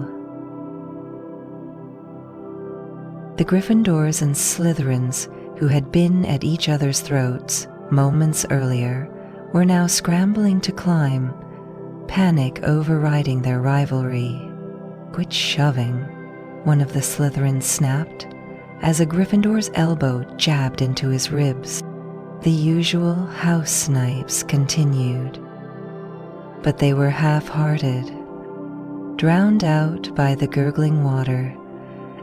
The Gryffindors and Slytherins, who had been at each other's throats moments earlier, were now scrambling to climb, panic overriding their rivalry. "Quit shoving," one of the Slytherins snapped, as a Gryffindor's elbow jabbed into his ribs. The usual house snipes continued, but they were half-hearted, drowned out by the gurgling water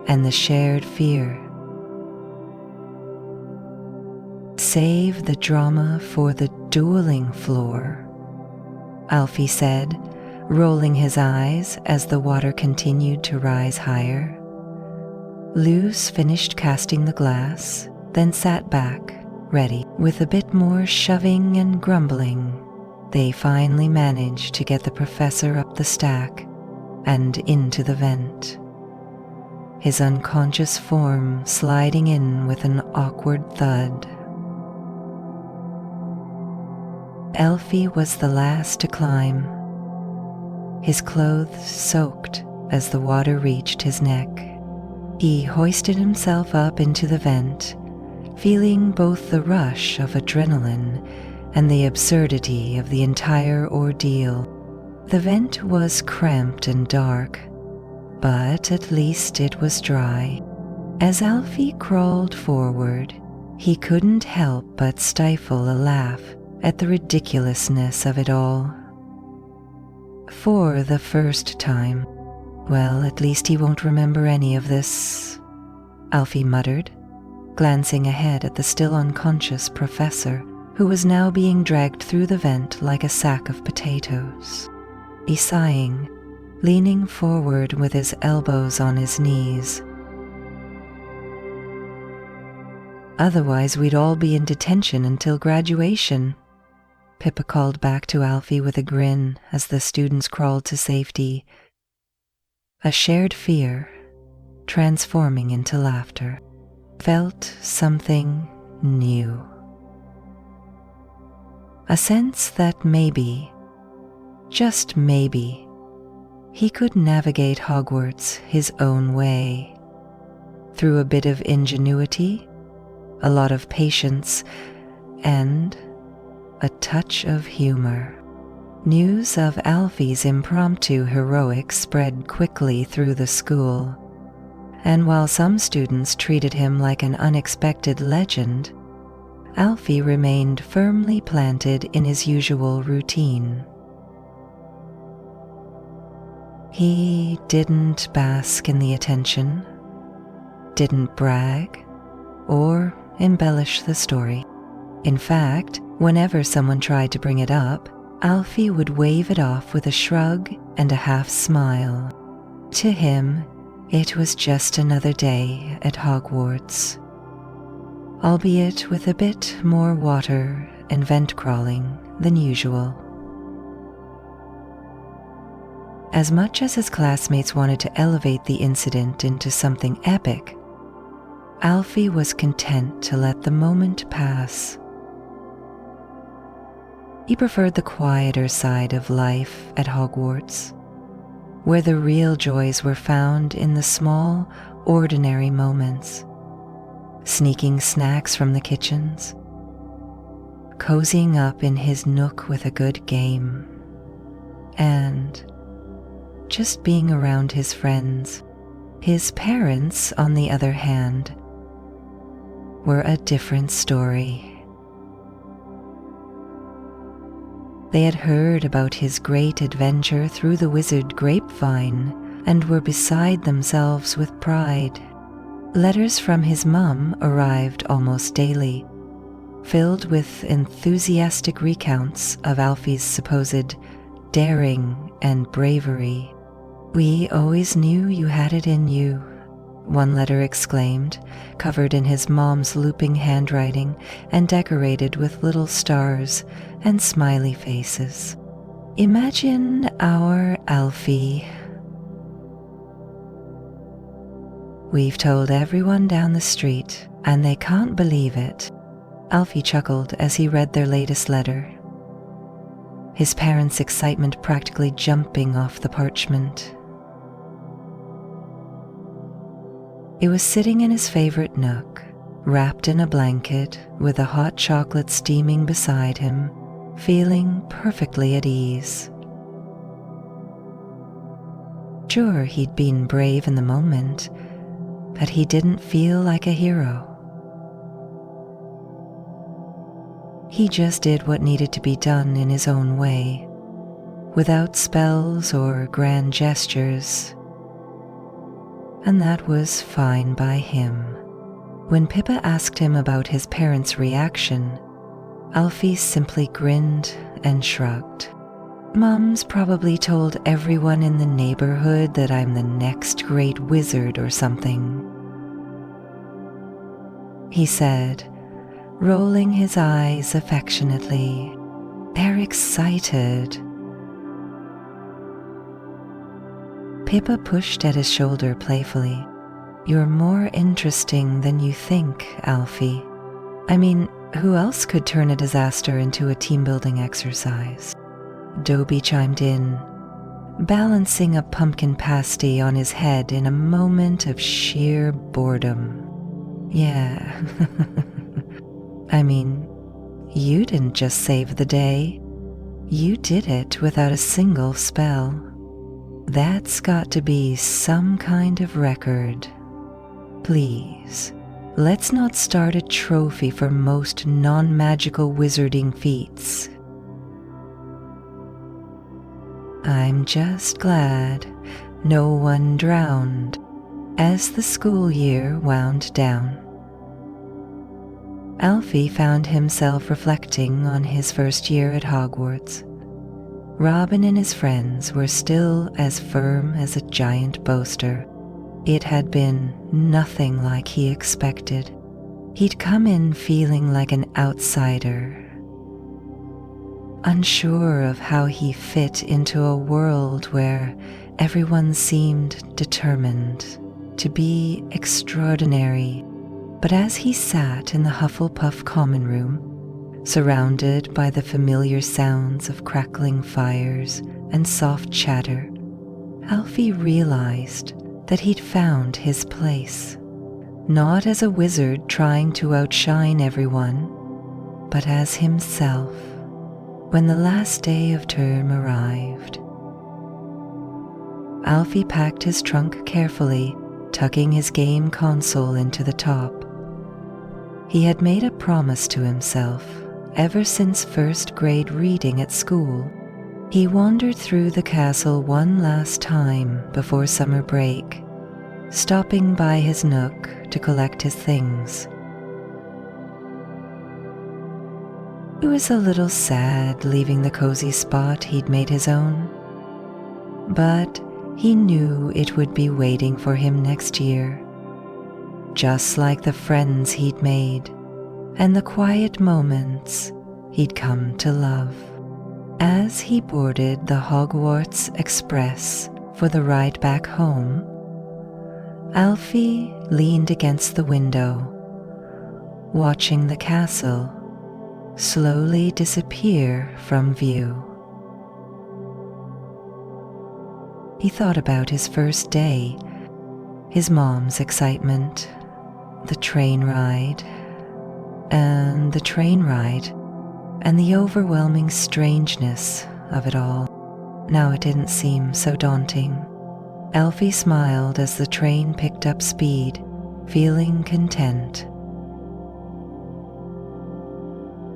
and the shared fear. "Save the drama for the dueling floor," Alfie said, rolling his eyes as the water continued to rise higher. Luz finished casting the glass, then sat back, ready. With a bit more shoving and grumbling, they finally managed to get the professor up the stack and into the vent, his unconscious form sliding in with an awkward thud. Alfie was the last to climb, his clothes soaked as the water reached his neck. He hoisted himself up into the vent, feeling both the rush of adrenaline and the absurdity of the entire ordeal. The vent was cramped and dark, but at least it was dry. As Alfie crawled forward, he couldn't help but stifle a laugh at the ridiculousness of it all. For the first time. "Well, at least he won't remember any of this," Alfie muttered, glancing ahead at the still unconscious professor, who was now being dragged through the vent like a sack of potatoes. He sighing, leaning forward with his elbows on his knees. "Otherwise we'd all be in detention until graduation," Pippa called back to Alfie with a grin as the students crawled to safety. A shared fear, transforming into laughter, felt something new. A sense that maybe, just maybe, he could navigate Hogwarts his own way, through a bit of ingenuity, a lot of patience, and a touch of humor. News of Alfie's impromptu heroics spread quickly through the school, and while some students treated him like an unexpected legend, Alfie remained firmly planted in his usual routine. He didn't bask in the attention, didn't brag, or embellish the story. In fact, whenever someone tried to bring it up, Alfie would wave it off with a shrug and a half-smile. To him, it was just another day at Hogwarts, albeit with a bit more water and vent crawling than usual. As much as his classmates wanted to elevate the incident into something epic, Alfie was content to let the moment pass. He preferred the quieter side of life at Hogwarts, where the real joys were found in the small, ordinary moments, sneaking snacks from the kitchens, cozying up in his nook with a good game, and just being around his friends. His parents, on the other hand, were a different story. They had heard about his great adventure through the wizard grapevine and were beside themselves with pride. Letters from his mum arrived almost daily, filled with enthusiastic recounts of Alfie's supposed daring and bravery. "We always knew you had it in you," one letter exclaimed, covered in his mom's looping handwriting and decorated with little stars and smiley faces. "Imagine our Alfie." "We've told everyone down the street, and they can't believe it," Alfie chuckled as he read their latest letter, his parents' excitement practically jumping off the parchment. He was sitting in his favorite nook, wrapped in a blanket with a hot chocolate steaming beside him, feeling perfectly at ease. Sure, he'd been brave in the moment, but he didn't feel like a hero. He just did what needed to be done in his own way, without spells or grand gestures, and that was fine by him. When Pippa asked him about his parents' reaction, Alfie simply grinned and shrugged. "Mum's probably told everyone in the neighborhood that I'm the next great wizard or something," he said, rolling his eyes affectionately. "They're excited." Pippa pushed at his shoulder playfully. "You're more interesting than you think, Alfie. I mean, who else could turn a disaster into a team-building exercise?" Dobie chimed in, balancing a pumpkin pasty on his head in a moment of sheer boredom. "Yeah, I mean, you didn't just save the day. You did it without a single spell. That's got to be some kind of record. Please, let's not start a trophy for most non-magical wizarding feats." "I'm just glad no one drowned," as the school year wound down. Alfie found himself reflecting on his first year at Hogwarts. Robin and his friends were still as firm as a giant boaster. It had been nothing like he expected. He'd come in feeling like an outsider, unsure of how he fit into a world where everyone seemed determined to be extraordinary. But as he sat in the Hufflepuff common room, surrounded by the familiar sounds of crackling fires and soft chatter, Alfie realized that he'd found his place, not as a wizard trying to outshine everyone, but as himself. When the last day of term arrived, Alfie packed his trunk carefully, tucking his game console into the top. He had made a promise to himself ever since first grade reading at school. He wandered through the castle one last time before summer break, stopping by his nook to collect his things. He was a little sad leaving the cozy spot he'd made his own, but he knew it would be waiting for him next year, just like the friends he'd made and the quiet moments he'd come to love. As he boarded the Hogwarts Express for the ride back home, Alfie leaned against the window, watching the castle slowly disappear from view. He thought about his first day, his mom's excitement, the train ride, and the overwhelming strangeness of it all. Now it didn't seem so daunting. Alfie smiled as the train picked up speed, feeling content.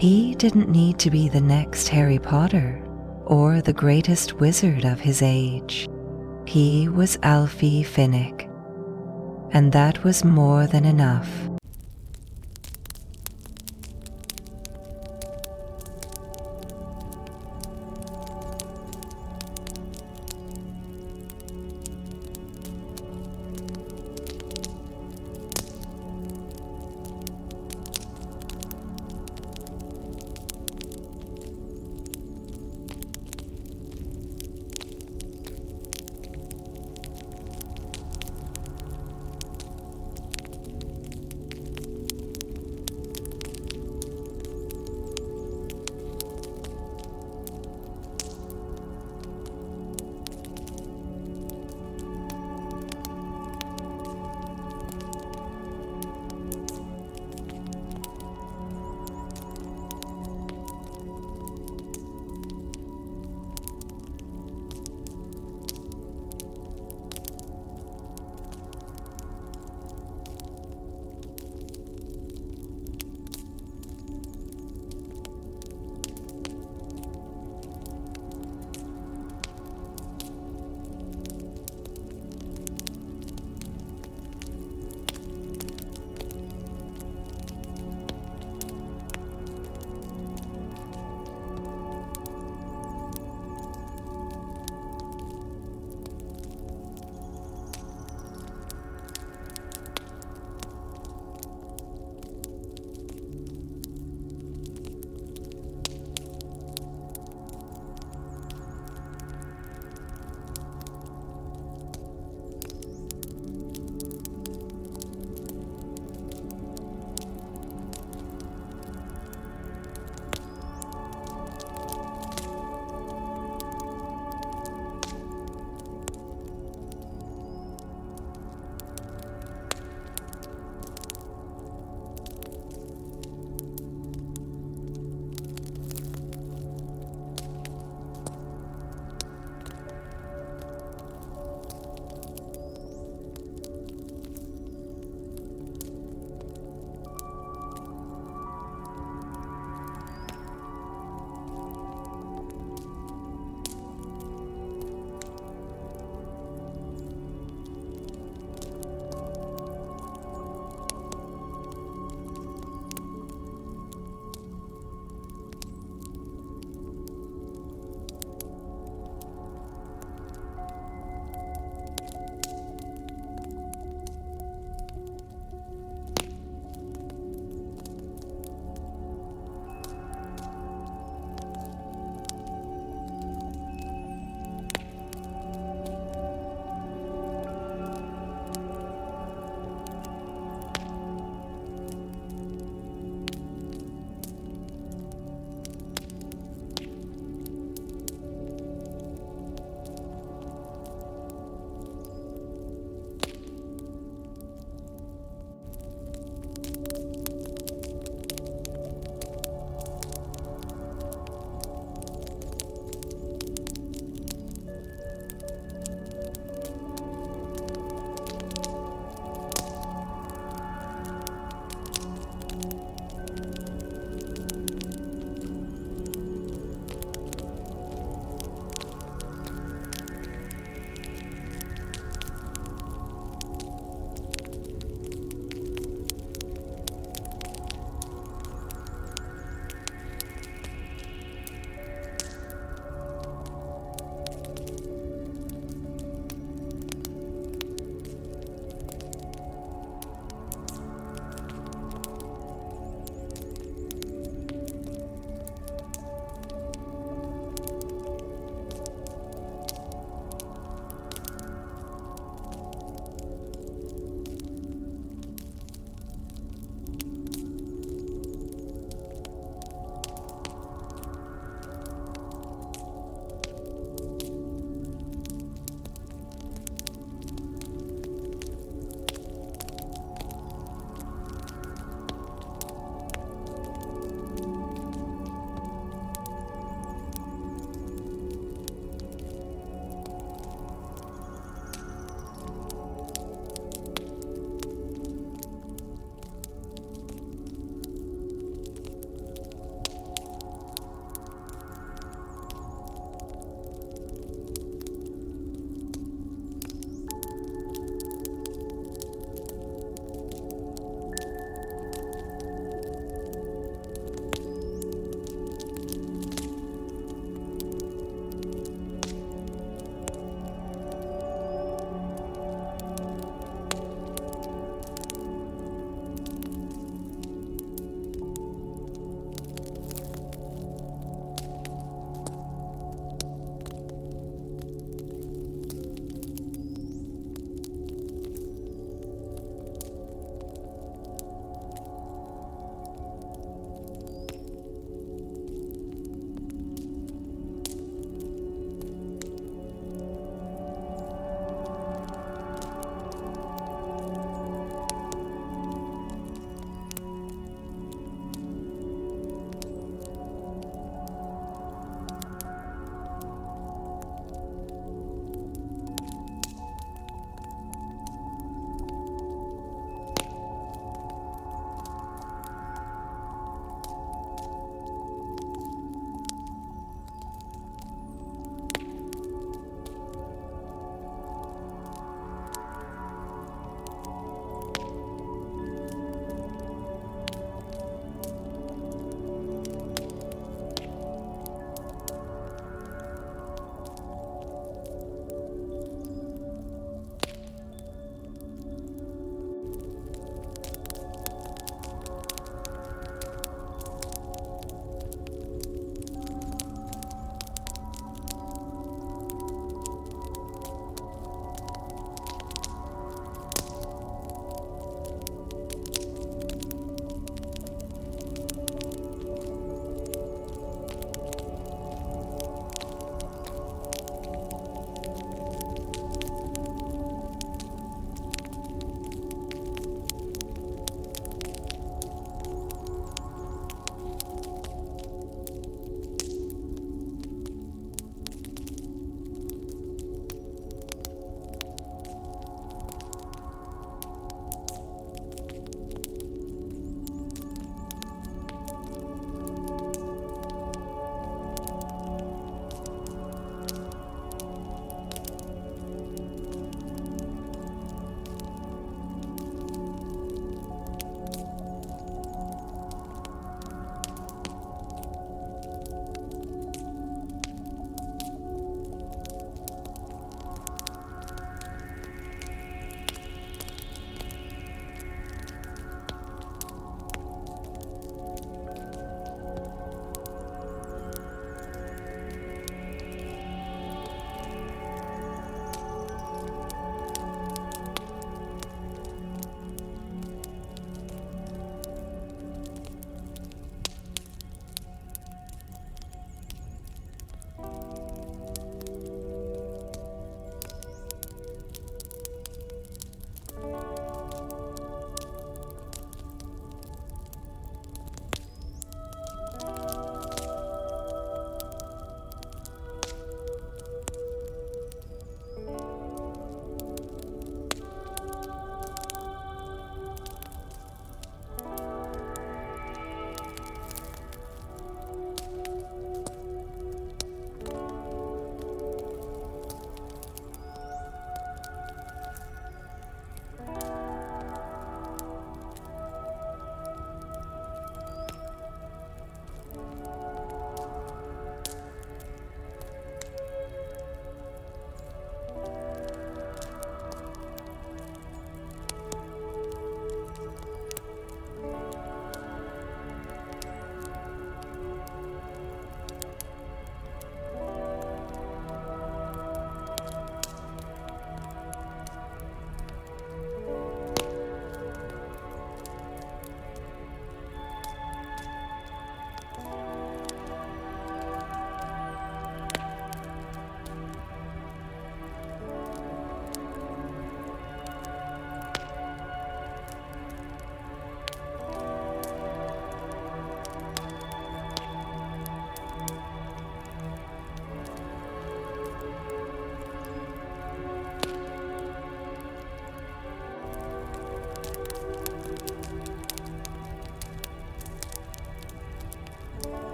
He didn't need to be the next Harry Potter or the greatest wizard of his age. He was Alfie Finnick, and that was more than enough.